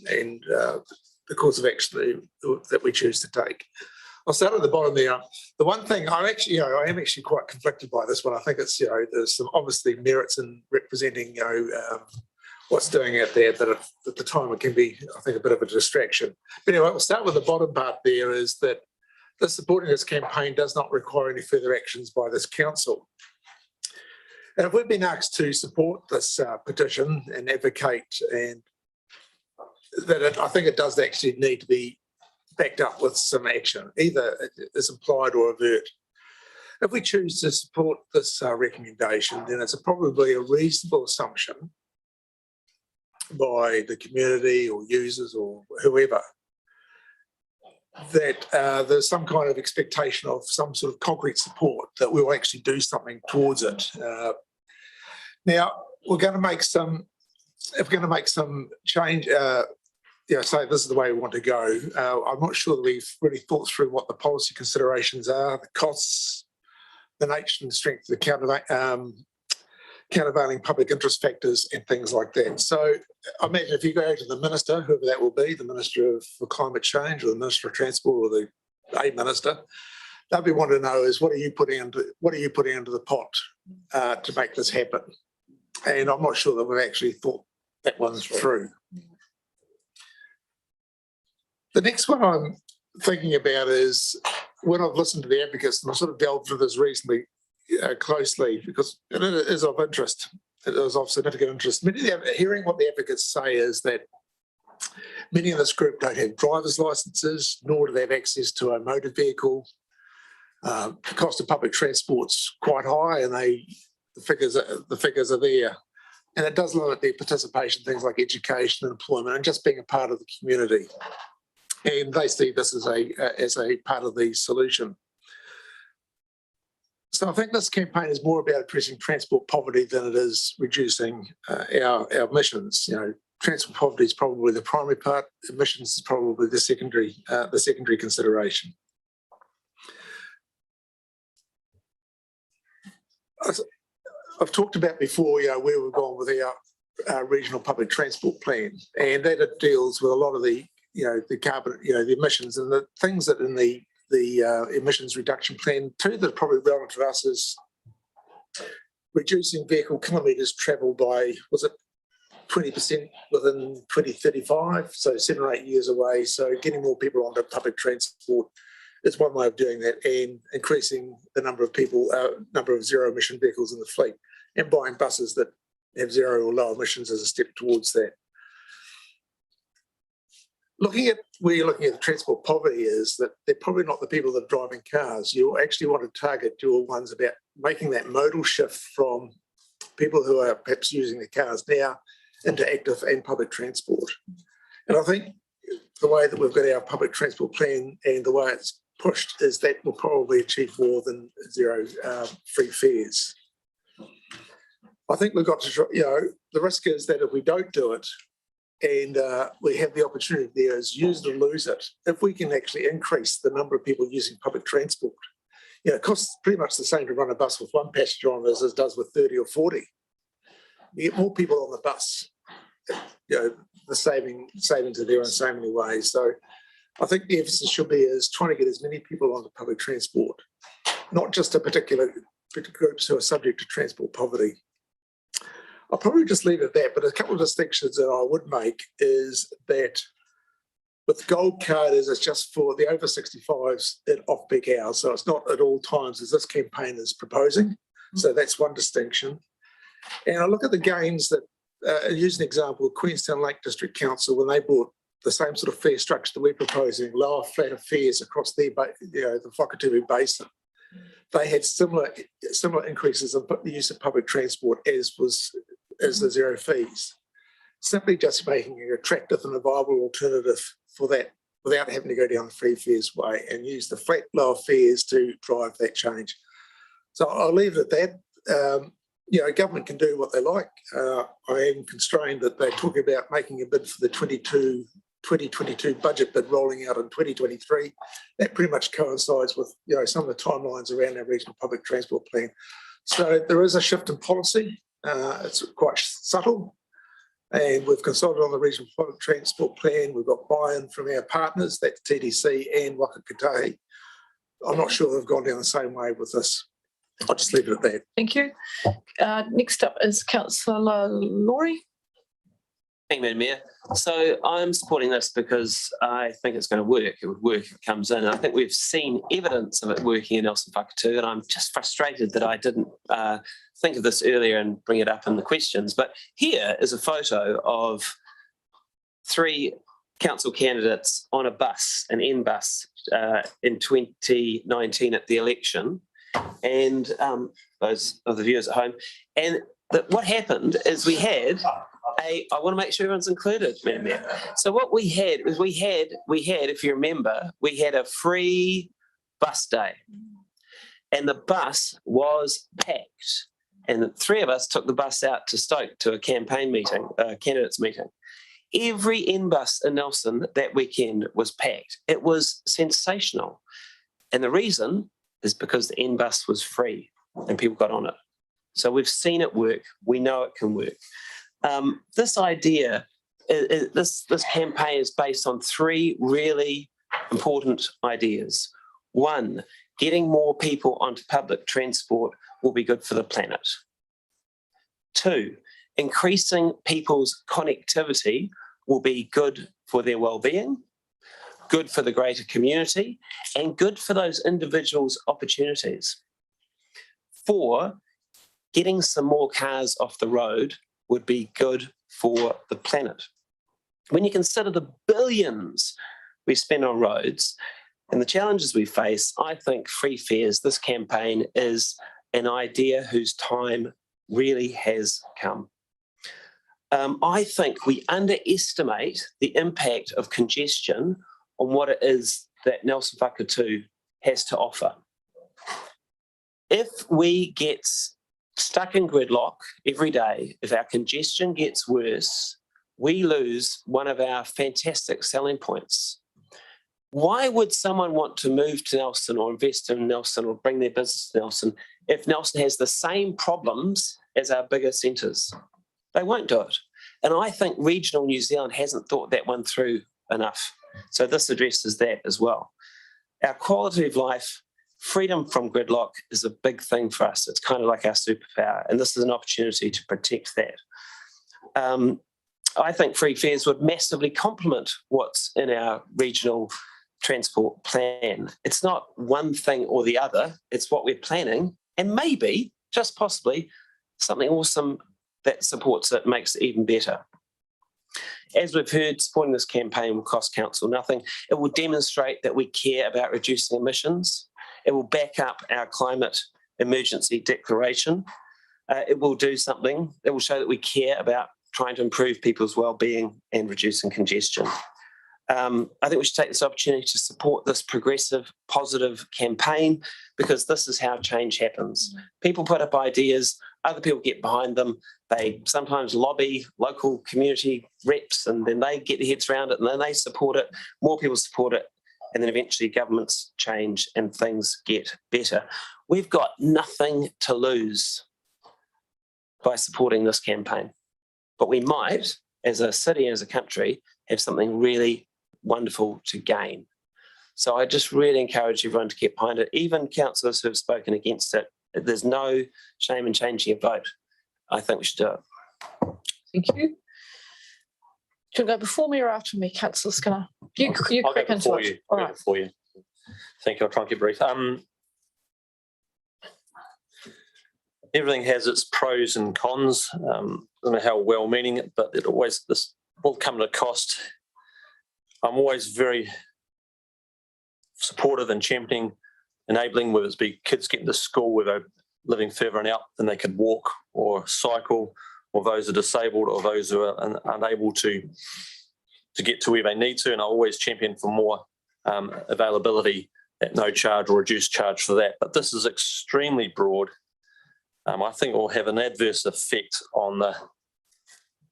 the course of action that we choose to take. I'll start at the bottom there. The one thing I am actually quite conflicted by this one. I think it's, there's some obviously merits in representing, what's doing out there, but at the time it can be, I think, a bit of a distraction. But anyway, we'll start with the bottom part there, is that the supporting this campaign does not require any further actions by this council. And if we've been asked to support this petition and advocate, and that I think it does actually need to be backed up with some action, either it's implied or overt. If we choose to support this recommendation, then it's probably a reasonable assumption by the community or users or whoever that there's some kind of expectation of some sort of concrete support, that we'll actually do something towards it. Now, we're going to make some, if we're going to make some change, say this is the way we want to go. I'm not sure that we've really thought through what the policy considerations are, the costs, the nature and strength of the countervailing public interest factors and things like that. So I imagine if you go to the minister, whoever that will be, the Minister for Climate Change or the Minister of Transport or a minister, they'll be wanting to know is what are you putting into the pot to make this happen? And I'm not sure that we've actually thought that one through. The next one I'm thinking about is when I've listened to the advocates, and I've sort of delved into this reasonably closely because it is of interest. It is of significant interest. Hearing what the advocates say is that many in this group don't have driver's licenses, nor do they have access to a motor vehicle. The cost of public transport's quite high, and the figures are there. And it does limit their participation in things like education and employment and just being a part of the community. And they see this as a part of the solution. So I think this campaign is more about addressing transport poverty than it is reducing our emissions. Transport poverty is probably the primary part. Emissions is probably the secondary consideration. I've talked about before, where we've gone with our regional public transport plan, and that deals with a lot of the carbon, the emissions, and the things that in the emissions reduction plan too that are probably relevant to us is reducing vehicle kilometres travelled by, was it 20% within 2035, so 7 or 8 years away. So getting more people onto public transport is one way of doing that, and increasing the number of zero emission vehicles in the fleet, and buying buses that have zero or low emissions as a step towards that. looking at where you're looking at the transport poverty is that they're probably not the people that are driving cars. You actually want to target your ones about making that modal shift from people who are perhaps using their cars now into active and public transport. And I think the way that we've got our public transport plan and the way it's pushed is that will probably achieve more than zero free fares. I think we've got to, the risk is that if we don't do it and we have the opportunity there is use it or lose it, if we can actually increase the number of people using public transport, it costs pretty much the same to run a bus with one passenger on as it does with 30 or 40. You get more people on the bus, the savings are there in so many ways. So I think the emphasis should be is trying to get as many people onto public transport, not just a particular groups who are subject to transport poverty. I'll probably just leave it at that, but a couple of distinctions that I would make is that with the gold card it's just for the over 65s at off-peak hours. So it's not at all times as this campaign is proposing. So that's one distinction. And I look at the gains that, use an example of Queenstown Lake District Council when they brought the same sort of fare structure that we're proposing, lower, flatter fares across the Whakaturu Basin. They had similar increases in the use of public transport as the zero fees. Simply just making it attractive and a viable alternative for that without having to go down the free fares way and use the flat lower fares to drive that change. So I'll leave it at that. Government can do what they like. I am constrained that they're talking about making a bid for the 2022 budget bid rolling out in 2023. That pretty much coincides with some of the timelines around our regional public transport plan. So there is a shift in policy. It's quite subtle. And we've consulted on the regional public transport plan. We've got buy-in from our partners, that's TDC and Waka Kotahi. I'm not sure they've gone down the same way with this. I'll just leave it at that. Thank you. Next up is Counsellor Laurie. Thank you, Madam Mayor. So I'm supporting this because I think it's going to work. It would work if it comes in. I think we've seen evidence of it working in Nelson Whakatū, and I'm just frustrated that I didn't think of this earlier and bring it up in the questions. But here is a photo of 3 council candidates on a bus, an N bus, in 2019 at the election. And those of the viewers at home. And what happened is we had I want to make sure everyone's included, Madam Mayor. So what we had is we had, if you remember, we had a free bus day. And the bus was packed. And the 3 of us took the bus out to Stoke to a campaign meeting, candidates meeting. Every N bus in Nelson that weekend was packed. It was sensational. And the reason is because the N bus was free and people got on it. So we've seen it work. We know it can work. This idea, this campaign is based on 3 really important ideas. 1, getting more people onto public transport will be good for the planet. 2, increasing people's connectivity will be good for their well-being, good for the greater community, and good for those individuals' opportunities. 4, getting some more cars off the road would be good for the planet. When you consider the billions we spend on roads and the challenges we face, I think free fares, this campaign, is an idea whose time really has come. I think we underestimate the impact of congestion on what it is that Nelson Whakatū has to offer. If we get stuck in gridlock every day, if our congestion gets worse, we lose one of our fantastic selling points. Why would someone want to move to Nelson or invest in Nelson or bring their business to Nelson if Nelson has the same problems as our bigger centres? They won't do it. And I think regional New Zealand hasn't thought that one through enough. So this addresses that as well. Our quality of life, freedom from gridlock is a big thing for us. It's kind of like our superpower, and this is an opportunity to protect that. I think free fares would massively complement what's in our regional transport plan. It's not one thing or the other, it's what we're planning, and maybe, just possibly, something awesome that supports it, makes it even better. As we've heard, supporting this campaign will cost council nothing. It will demonstrate that we care about reducing emissions. It will back up our climate emergency declaration. It will do something. It will show that we care about trying to improve people's well-being and reducing congestion. I think we should take this opportunity to support this progressive, positive campaign, because this is how change happens. People put up ideas, other people get behind them. They sometimes lobby local community reps, and then they get their heads around it, and then they support it. More people support it, and then eventually governments change and things get better. We've got nothing to lose by supporting this campaign, but we might, as a city, as a country, have something really wonderful to gain. So I just really encourage everyone to get behind it, even councillors who have spoken against it. There's no shame in changing a vote. I think we should do it. Thank you. Do you go before me or after me, Councillor Skinner? You I'll quick go into before it. you. All I'll go right. before you. Thank you. I'll try and keep brief. Everything has its pros and cons. I don't know how well-meaning it, but this will come at a cost. I'm always very supportive and championing, enabling, whether it's be kids getting to school where they're living further and out than they could walk or cycle, or those who are disabled, or those who are unable to get to where they need to. And I always champion for more availability at no charge or reduced charge for that. But this is extremely broad. I think it will have an adverse effect on the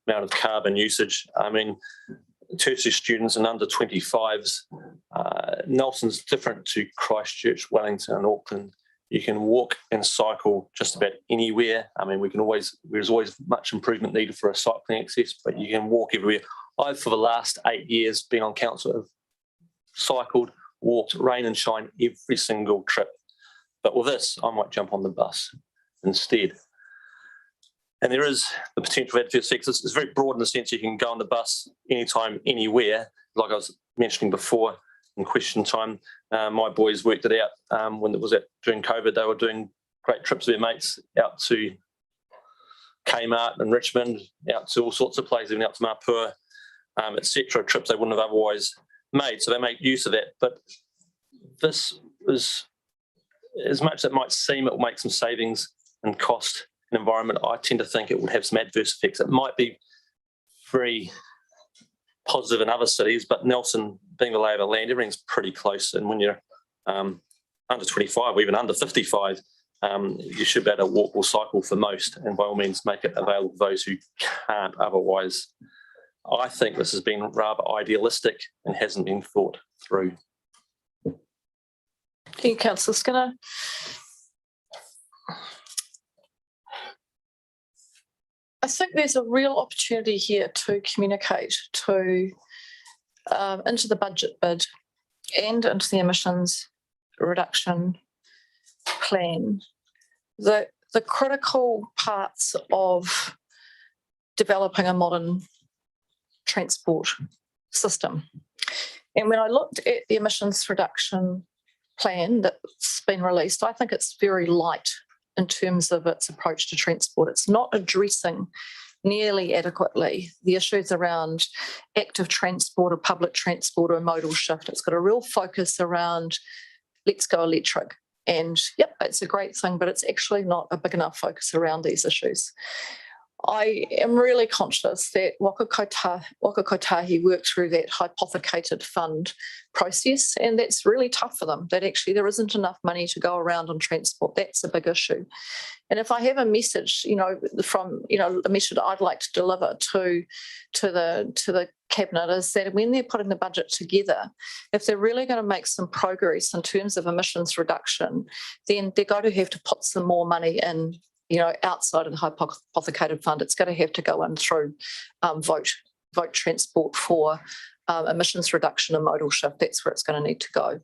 amount of carbon usage. I mean, tertiary students and under 25s, Nelson's different to Christchurch, Wellington and Auckland. You can walk and cycle just about anywhere. I mean, there's always much improvement needed for a cycling access, but you can walk everywhere. I've, for the last 8 years, been on council, have cycled, walked, rain and shine, every single trip. But with this, I might jump on the bus instead. And there is the potential adverse effects. It's very broad in the sense you can go on the bus anytime, anywhere. Like I was mentioning before in question time, my boys worked it out when it was during COVID. They were doing great trips with their mates out to Kmart and Richmond, out to all sorts of places, even out to Mapua, etc. Trips they wouldn't have otherwise made. So they make use of that. But this is, as much as it might seem, it will make some savings and cost and environment. I tend to think it would have some adverse effects. It might be very positive in other cities, but Nelson, being the lay of the land, everything's pretty close. And when you're under 25 or even under 55, you should be able to walk or cycle for most, and by all means make it available to those who can't otherwise. I think this has been rather idealistic and hasn't been thought through. Thank you, Councillor Skinner. I think there's a real opportunity here to communicate into the budget bid and into the emissions reduction plan the critical parts of developing a modern transport system. And when I looked at the emissions reduction plan that's been released, I think it's very light in terms of its approach to transport. It's not addressing nearly adequately the issues around active transport or public transport or modal shift. It's got a real focus around let's go electric. And yep, it's a great thing, but it's actually not a big enough focus around these issues. I am really conscious that Waka Kotahi worked through that hypothecated fund process, and that's really tough for them, that actually there isn't enough money to go around on transport. That's a big issue. And if I have a message, a message I'd like to deliver to the Cabinet is that when they're putting the budget together, if they're really going to make some progress in terms of emissions reduction, then they're going to have to put some more money in, outside of the hypothecated fund. It's going to have to go in through vote transport for emissions reduction and modal shift. That's where it's going to need to go.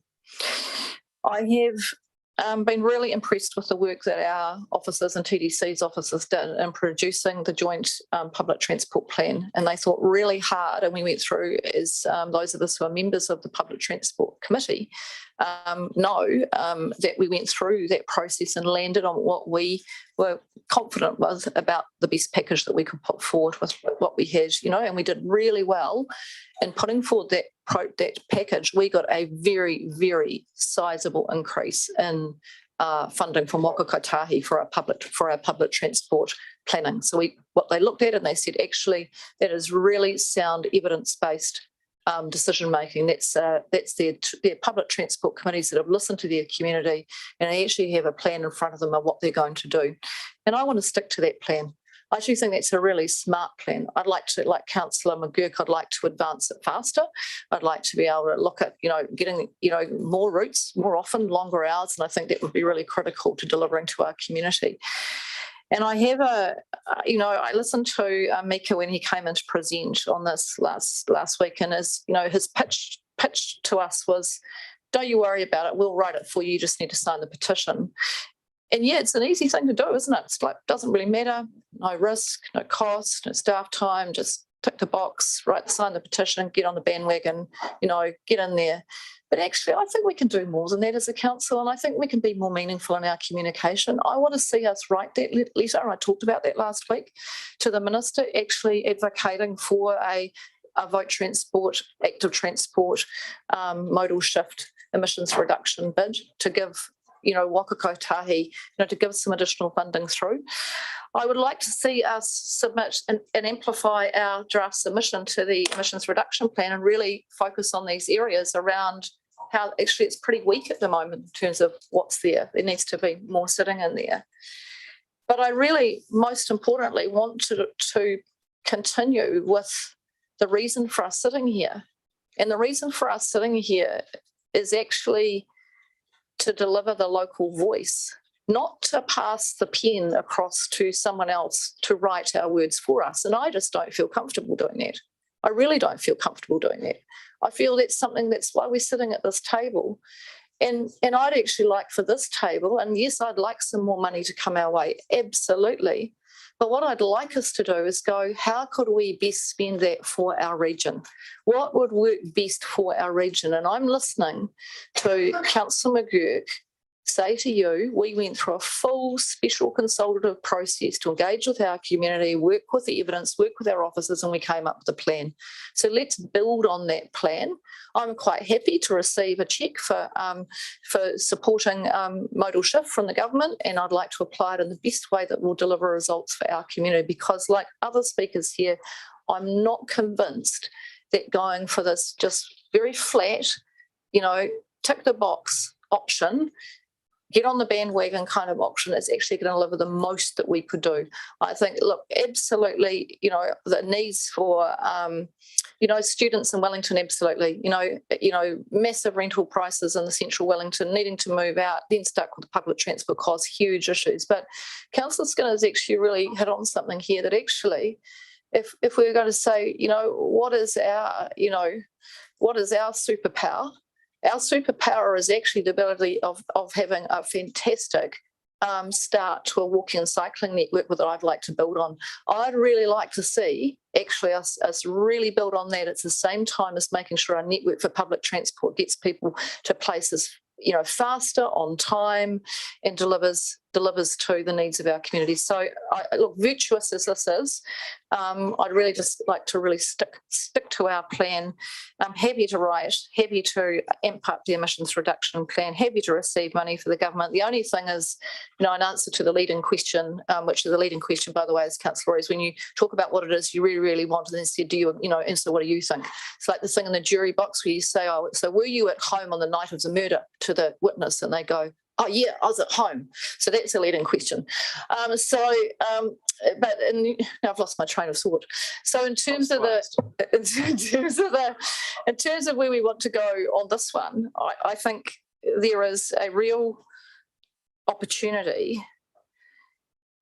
I have been really impressed with the work that our officers and TDC's officers did in producing the joint public transport plan. And they thought really hard, and we went through as those of us who are members of the Public Transport Committee, know that we went through that process and landed on what we were confident with about the best package that we could put forward with what we had, and we did really well in putting forward that package. We got a very, very sizable increase in funding from Waka Kotahi for our public transport planning. So what they looked at, and they said, actually, that is really sound evidence-based decision making. That's their public transport committees that have listened to their community, and they actually have a plan in front of them of what they're going to do. And I want to stick to that plan. I actually think that's a really smart plan. I'd like to, like Counsellor McGurk, I'd like to advance it faster. I'd like to be able to look at, getting, more routes, more often, longer hours, and I think that would be really critical to delivering to our community. And I have I listened to Mika when he came in to present on this last week, and his pitch to us was, don't you worry about it, we'll write it for you, you just need to sign the petition. And yeah, it's an easy thing to do, isn't it? It's like, doesn't really matter, no risk, no cost, no staff time, just tick the box, sign the petition, get on the bandwagon, get in there. But actually, I think we can do more than that as a council, and I think we can be more meaningful in our communication. I want to see us write that letter, and I talked about that last week, to the Minister, actually advocating for a vote transport, active transport, modal shift emissions reduction bid to give Waka Kotahi, to give some additional funding through. I would like to see us submit and amplify our draft submission to the emissions reduction plan and really focus on these areas around how actually it's pretty weak at the moment in terms of what's there. There needs to be more sitting in there. But I really, most importantly, want to continue with the reason for us sitting here. And the reason for us sitting here is actually to deliver the local voice, not to pass the pen across to someone else to write our words for us. And I just don't feel comfortable doing that. I really don't feel comfortable doing that. I feel that's something, that's why we're sitting at this table. And I'd actually like for this table, and yes, I'd like some more money to come our way, absolutely. But what I'd like us to do is go, how could we best spend that for our region? What would work best for our region? And I'm listening to Councillor McGurk say to you, we went through a full special consultative process to engage with our community, work with the evidence, work with our officers, and we came up with a plan. So let's build on that plan. I'm quite happy to receive a cheque for supporting modal shift from the government, and I'd like to apply it in the best way that will deliver results for our community, because like other speakers here, I'm not convinced that going for this just very flat, tick the box option, get on the bandwagon kind of option is actually going to deliver the most that we could do. I think, look, absolutely, the needs for, students in Wellington, absolutely, massive rental prices in the central Wellington, needing to move out, then stuck with the public transport cause huge issues. But Councillor Skinner's actually really hit on something here that actually, if we were going to say, what is our superpower? Our superpower is actually the ability of having a fantastic start to a walking and cycling network that I'd like to build on. I'd really like to see actually us really build on that at the same time as making sure our network for public transport gets people to places faster, on time, and delivers to the needs of our community. So, look, virtuous as this is, I'd really just like to really stick to our plan. I'm happy to write, happy to amp up the emissions reduction plan, happy to receive money for the government. The only thing is, in answer to the leading question, which is the leading question, by the way, is Councillor Laurie, is when you talk about what it is you really, really want, and then said, and so what do you think? It's like the thing in the jury box where you say, oh, so were you at home on the night of the murder, to the witness, and they go, oh yeah, I was at home. So that's a leading question. Now I've lost my train of thought. So in terms of where we want to go on this one, I think there is a real opportunity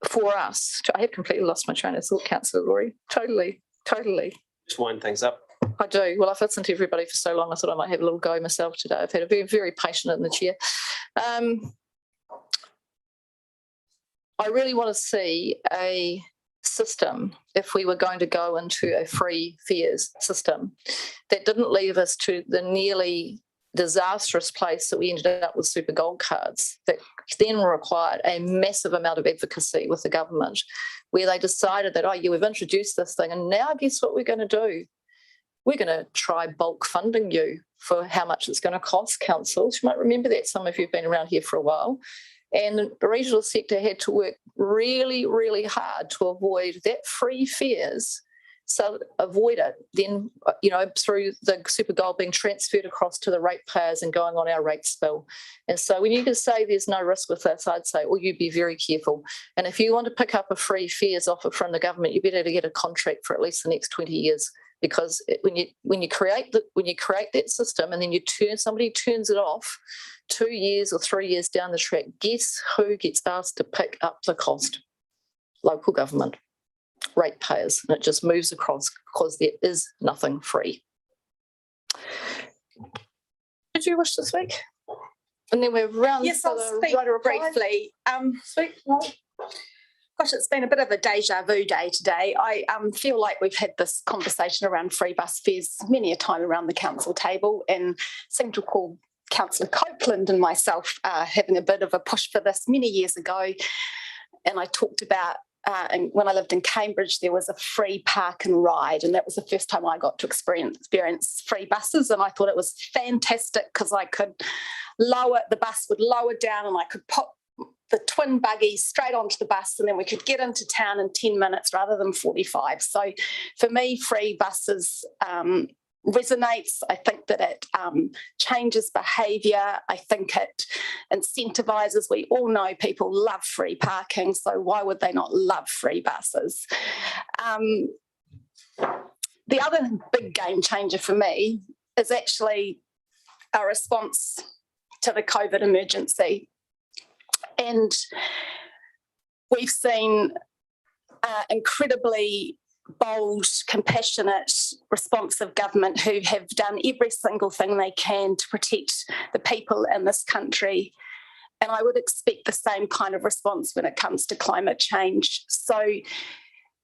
for us I have completely lost my train of thought, Councillor Laurie. Totally. Just wind things up. I do. Well, I've listened to everybody for so long, I thought I might have a little go myself today. I've had a very, very patient in the chair. I really want to see a system, if we were going to go into a free fares system, that didn't leave us to the nearly disastrous place that we ended up with super gold cards that then required a massive amount of advocacy with the government, where they decided that, oh yeah, we've introduced this thing and now guess what we're going to do? We're going to try bulk funding you for how much it's going to cost councils. You might remember that, some of you have been around here for a while. And the regional sector had to work really, really hard to avoid that free fares. So avoid it then, through the super gold being transferred across to the ratepayers and going on our rates bill. And so when you can say there's no risk with this, I'd say, well, you be very careful. And if you want to pick up a free fares offer from the government, you better to get a contract for at least the next 20 years. Because when you create that system and then somebody turns it off 2 years or 3 years down the track, guess who gets asked to pick up the cost? Local government, ratepayers, and it just moves across because there is nothing free. Did you wish to speak? And then we're round. Yes, for I'll the speak right of reply. briefly. Speak. No. Gosh, it's been a bit of a deja vu day today. I feel like we've had this conversation around free bus fares many a time around the council table, and seem to recall Councillor Copeland and myself having a bit of a push for this many years ago. And I talked about, and when I lived in Cambridge, there was a free park and ride, and that was the first time I got to experience free buses, and I thought it was fantastic because I could the bus would lower down and I could put the twin buggies straight onto the bus, and then we could get into town in 10 minutes rather than 45. So for me, free buses resonates. I think that it changes behaviour. I think it incentivises. We all know people love free parking, so why would they not love free buses? The other big game changer for me is actually a response to the COVID emergency. And we've seen incredibly bold, compassionate, responsive government who have done every single thing they can to protect the people in this country. And I would expect the same kind of response when it comes to climate change. So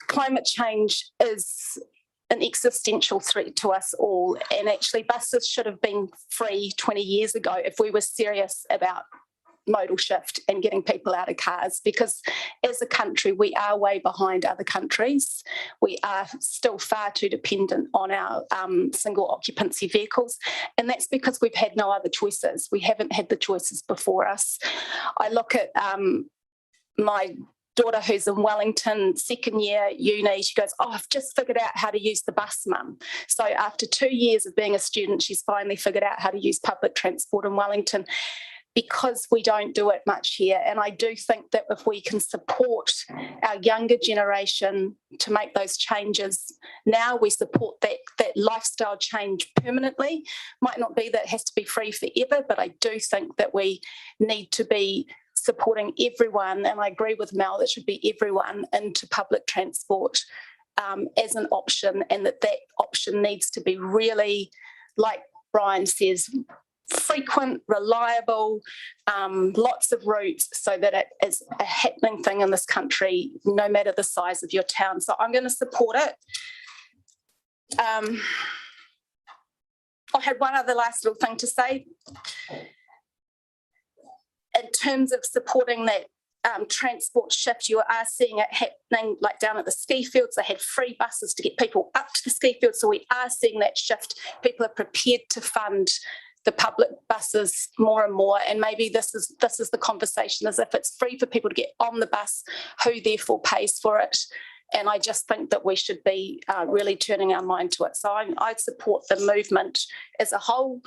climate change is an existential threat to us all. And actually buses should have been free 20 years ago if we were serious about modal shift and getting people out of cars, because as a country we are way behind other countries. We are still far too dependent on our single occupancy vehicles, and that's because we've had no other choices. We haven't had the choices before us. I look at my daughter who's in Wellington, second year uni. She goes, I've just figured out how to use the bus, mum. So after 2 years of being a student, she's finally figured out how to use public transport in Wellington, because we don't do it much here. And I do think that if we can support our younger generation to make those changes now, we support that lifestyle change permanently. Might not be that it has to be free forever, but I do think that we need to be supporting everyone, and I agree with Mel, that should be everyone, into public transport as an option, and that option needs to be really, like Brian says, frequent, reliable, lots of routes, so that it is a happening thing in this country, no matter the size of your town. So I'm going to support it. I had one other last little thing to say. In terms of supporting that transport shift, you are seeing it happening, like down at the ski fields. They had free buses to get people up to the ski fields, so we are seeing that shift. People are prepared to fund the public buses more and more, and maybe this is the conversation, as if it's free for people to get on the bus, who therefore pays for it. And I just think that we should be really turning our mind to it. So I support the movement as a whole.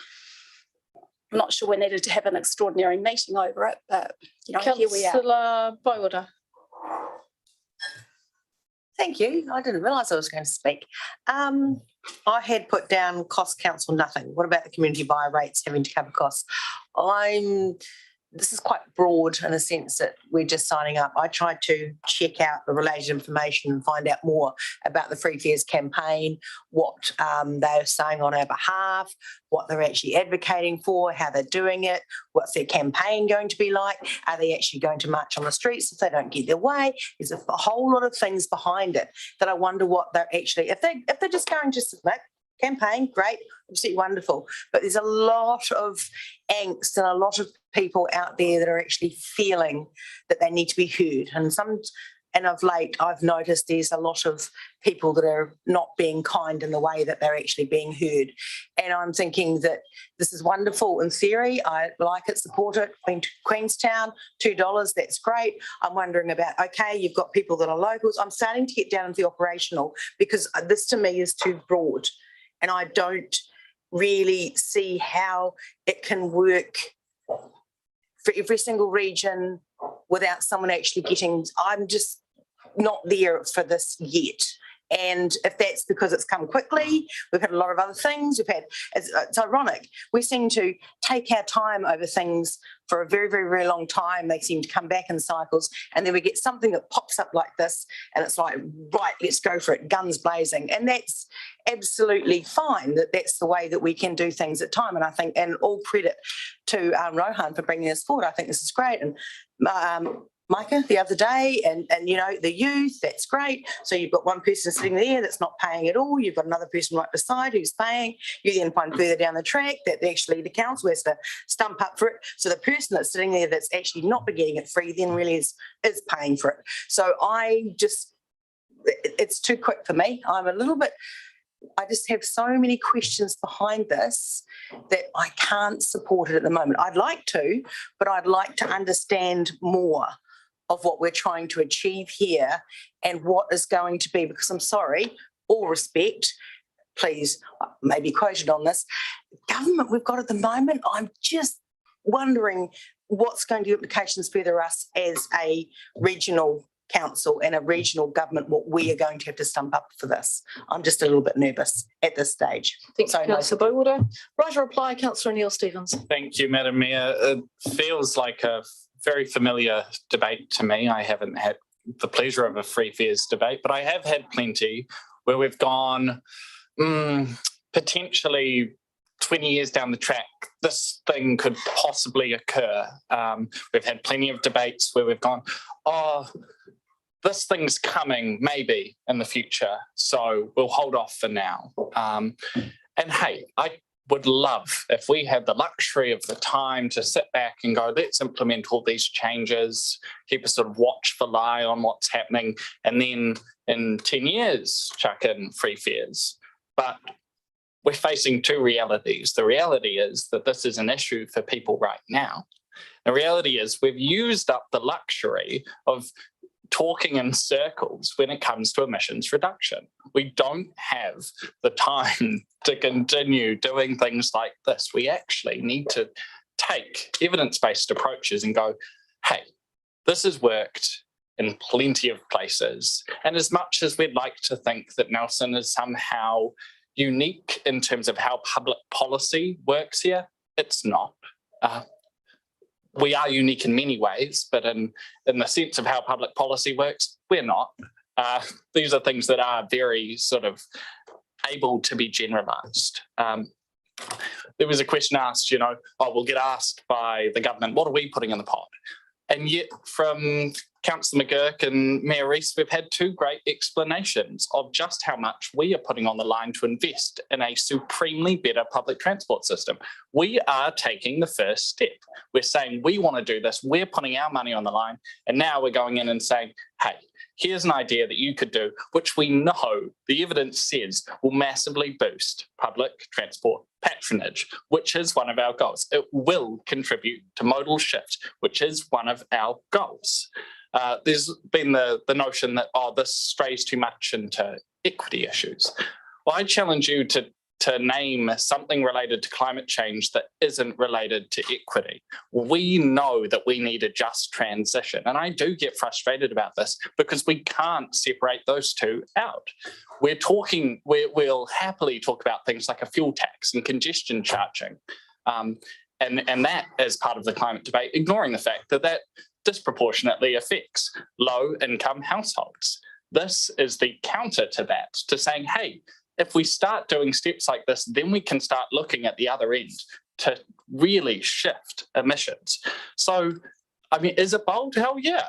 I'm not sure we needed to have an extraordinary meeting over it, but here we are. Councillor Bywater. Thank you. I didn't realise I was going to speak. I had put down cost council nothing. What about the community buy rates having to cover costs? This is quite broad in the sense that we're just signing up. I tried to check out the related information and find out more about the Free Fares campaign, what they're saying on our behalf, what they're actually advocating for, how they're doing it, what's their campaign going to be like, are they actually going to march on the streets if they don't get their way? There's a whole lot of things behind it that I wonder what they're actually, if they're just going to submit campaign, great, absolutely wonderful. But there's a lot of angst and a lot of people out there that are actually feeling that they need to be heard. And of late, I've noticed there's a lot of people that are not being kind in the way that they're actually being heard. And I'm thinking that this is wonderful in theory. I like it, support it. Queenstown, $2, that's great. I'm wondering about, okay, you've got people that are locals. I'm starting to get down into the operational because this to me is too broad. And I don't really see how it can work for every single region without someone actually getting, I'm just not there for this yet. And if that's because it's come quickly, we've had a lot of other things. It's ironic. We seem to take our time over things for a very, very, very long time. They seem to come back in cycles. And then we get something that pops up like this. And it's like, right, let's go for it, guns blazing. And that's absolutely fine. That's the way that we can do things at time. And I think, and all credit to Rohan for bringing this forward. I think this is great. And Micah the other day and the youth, that's great. So you've got one person sitting there that's not paying at all. You've got another person right beside who's paying. You then find further down the track that actually the council has to stump up for it. So the person that's sitting there that's actually not getting it free then really is paying for it. So it's too quick for me. I just have so many questions behind this that I can't support it at the moment. I'd like to, but I'd like to understand more of what we're trying to achieve here and what is going to be, because I'm sorry, all respect, please, maybe quoted on this, government we've got at the moment, I'm just wondering what's going to be implications for us as a regional council and a regional government, what we are going to have to stump up for this. I'm just a little bit nervous at this stage. Thanks, Councillor Bowater. Right, a reply, Councillor Neil Stephens. Thank you, Madam Mayor. It feels like a very familiar debate to me. I haven't had the pleasure of a free fares debate, but I have had plenty where we've gone potentially 20 years down the track, this thing could possibly occur. We've had plenty of debates where we've gone, this thing's coming maybe in the future, so we'll hold off for now. And hey, I would love if we had the luxury of the time to sit back and go, let's implement all these changes, keep a sort of watchful eye on what's happening, and then in 10 years chuck in free fares. But we're facing two realities. The reality is that this is an issue for people right now. The reality is we've used up the luxury of talking in circles when it comes to emissions reduction. We don't have the time to continue doing things like this. We actually need to take evidence-based approaches and go, hey, this has worked in plenty of places. And as much as we'd like to think that Nelson is somehow unique in terms of how public policy works here, it's not. We are unique in many ways, but in the sense of how public policy works, we're not. These are things that are very sort of able to be generalised. There was a question asked, we'll get asked by the government, what are we putting in the pot? And yet from Councillor McGurk and Mayor Rees, we've had two great explanations of just how much we are putting on the line to invest in a supremely better public transport system. We are taking the first step. We're saying we want to do this. We're putting our money on the line. And now we're going in and saying, hey, here's an idea that you could do, which we know the evidence says will massively boost public transport patronage, which is one of our goals. It will contribute to modal shift, which is one of our goals. There's been the notion that, this strays too much into equity issues. Well, I challenge you to name something related to climate change that isn't related to equity. We know that we need a just transition, and I do get frustrated about this because we can't separate those two out. We'll happily talk about things like a fuel tax and congestion charging, and that as part of the climate debate, ignoring the fact that disproportionately affects low-income households. This is the counter to that, to saying, hey, if we start doing steps like this, then we can start looking at the other end to really shift emissions. So, is it bold? Hell yeah,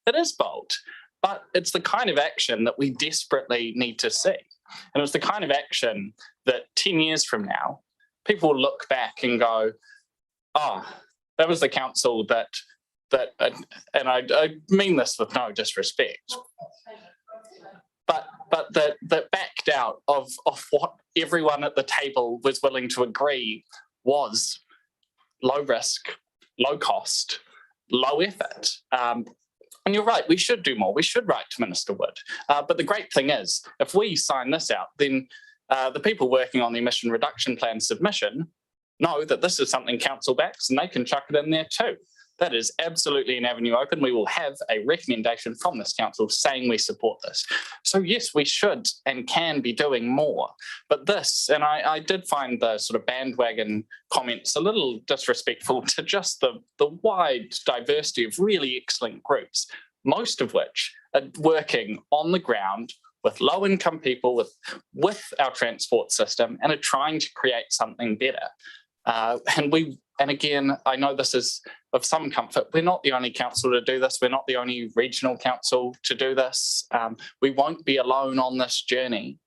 it is bold. But it's the kind of action that we desperately need to see. And it's the kind of action that 10 years from now, people will look back and go, oh, that was the council that and I mean this with no disrespect, but that backed out of what everyone at the table was willing to agree was low risk, low cost, low effort. And you're right, we should do more. We should write to Minister Wood. But the great thing is, if we sign this out, then the people working on the emission reduction plan submission know that this is something council backs and they can chuck it in there too. That is absolutely an avenue open. We will have a recommendation from this council saying we support this. So yes, we should and can be doing more. But this, and I did find the sort of bandwagon comments a little disrespectful to just the wide diversity of really excellent groups, most of which are working on the ground with low-income people, with our transport system, and are trying to create something better. And again, I know this is of some comfort. We're not the only council to do this. We're not the only regional council to do this. We won't be alone on this journey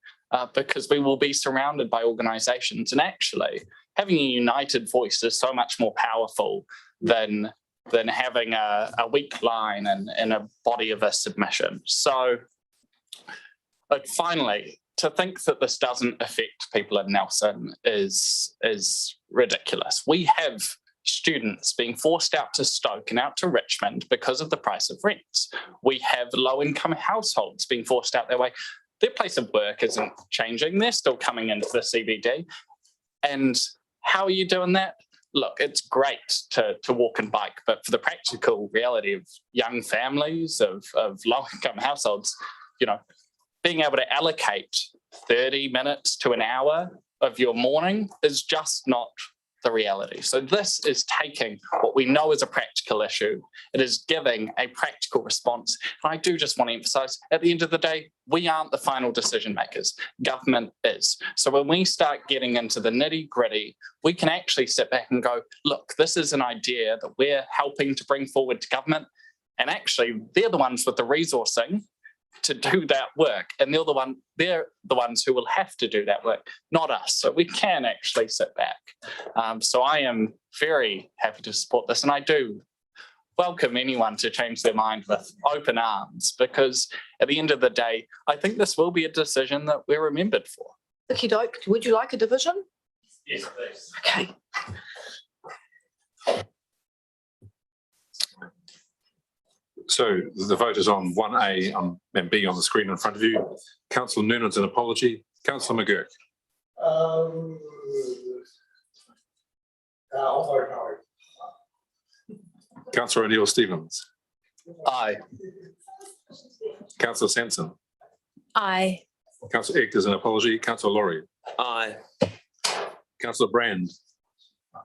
because we will be surrounded by organisations. And actually, having a united voice is so much more powerful than having a weak line and a body of a submission. So, but finally, to think that this doesn't affect people in Nelson is ridiculous. We have students being forced out to Stoke and out to Richmond because of the price of rents. We have low-income households being forced out their way. Their place of work isn't changing. They're still coming into the CBD. And how are you doing that? Look, it's great to walk and bike, but for the practical reality of young families, of low-income households, you know, being able to allocate 30 minutes to an hour of your morning is just not the reality. So this is taking what we know is a practical issue. It is giving a practical response. And I do just want to emphasize, at the end of the day, we aren't the final decision makers. Government is. So when we start getting into the nitty gritty, we can actually sit back and go, look, this is an idea that we're helping to bring forward to government. And actually, they're the ones with the resourcing to do that work, and they're the ones who will have to do that work, not us. So we can actually sit back. So I am very happy to support this, and I do welcome anyone to change their mind with open arms, because at the end of the day, I think this will be a decision that we're remembered for. Okey doke. Would you like a division? Yes, please. Okay. So the vote is on 1A and B on the screen in front of you. Councillor Noonan's an apology. Councillor McGurk. I'll vote no. Councillor O'Neill-Stevens. Aye. Councillor Sanson. Aye. Councillor Eck is an apology. Councillor Laurie. Aye. Councillor Brand.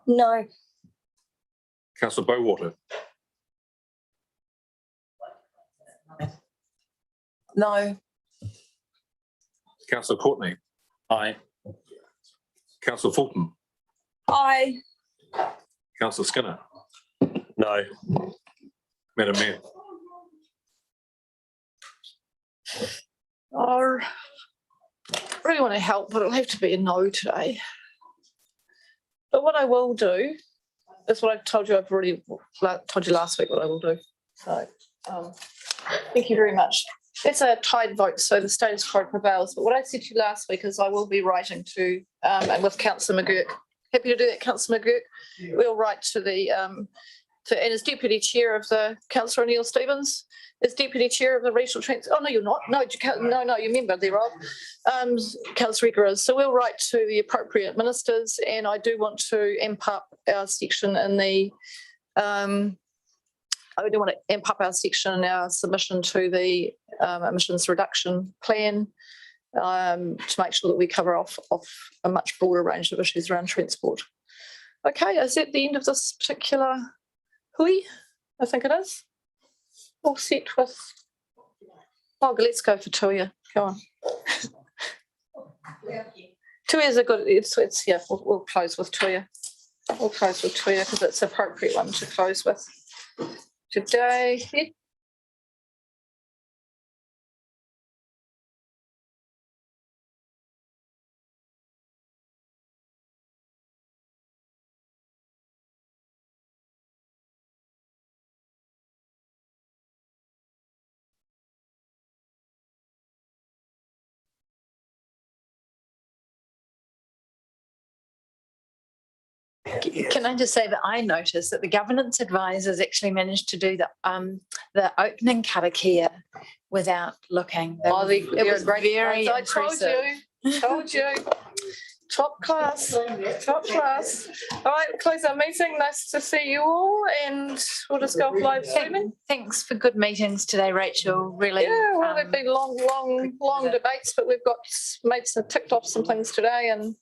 No. Councillor Bowater. No. Councillor Courtney. Aye. Councillor Fulton. Aye. Councillor Skinner. No. Madam Mayor. I really want to help, but it'll have to be a no today. But what I will do is what I told you. I've already told you last week what I will do. So thank you very much. It's a tied vote, so the status quo prevails. But what I said to you last week is I will be writing to, and with Councillor McGurk. Happy to do that, Councillor McGurk. We'll write to the, and as Deputy Chair of the, Councillor O'Neill-Stevens, as Deputy Chair of the Regional Transport. Oh, no, you're not. No, you're a member thereof. Councillor Ecker is. So we'll write to the appropriate ministers, and I do want to amp up our section in the, I do want to amp up our section in our submission to the emissions reduction plan to make sure that we cover off a much broader range of issues around transport. Okay, is that the end of this particular hui? I think it is. All set with, let's go for Tuia. Go on. Tuia's a good, it's yeah, we'll close with Tuia. We'll close with Tuia because it's an appropriate one to close with today. Can I just say that I noticed that the governance advisors actually managed to do the opening karakia without looking. They were- It was great. very I told impressive. you, told you. Top class, top class. All right, close our meeting. Nice to see you all, and we'll just go off live streaming. Thanks for good meetings today, Rachel. Really. Yeah, well, they've been long debates, but we've ticked off some things today, and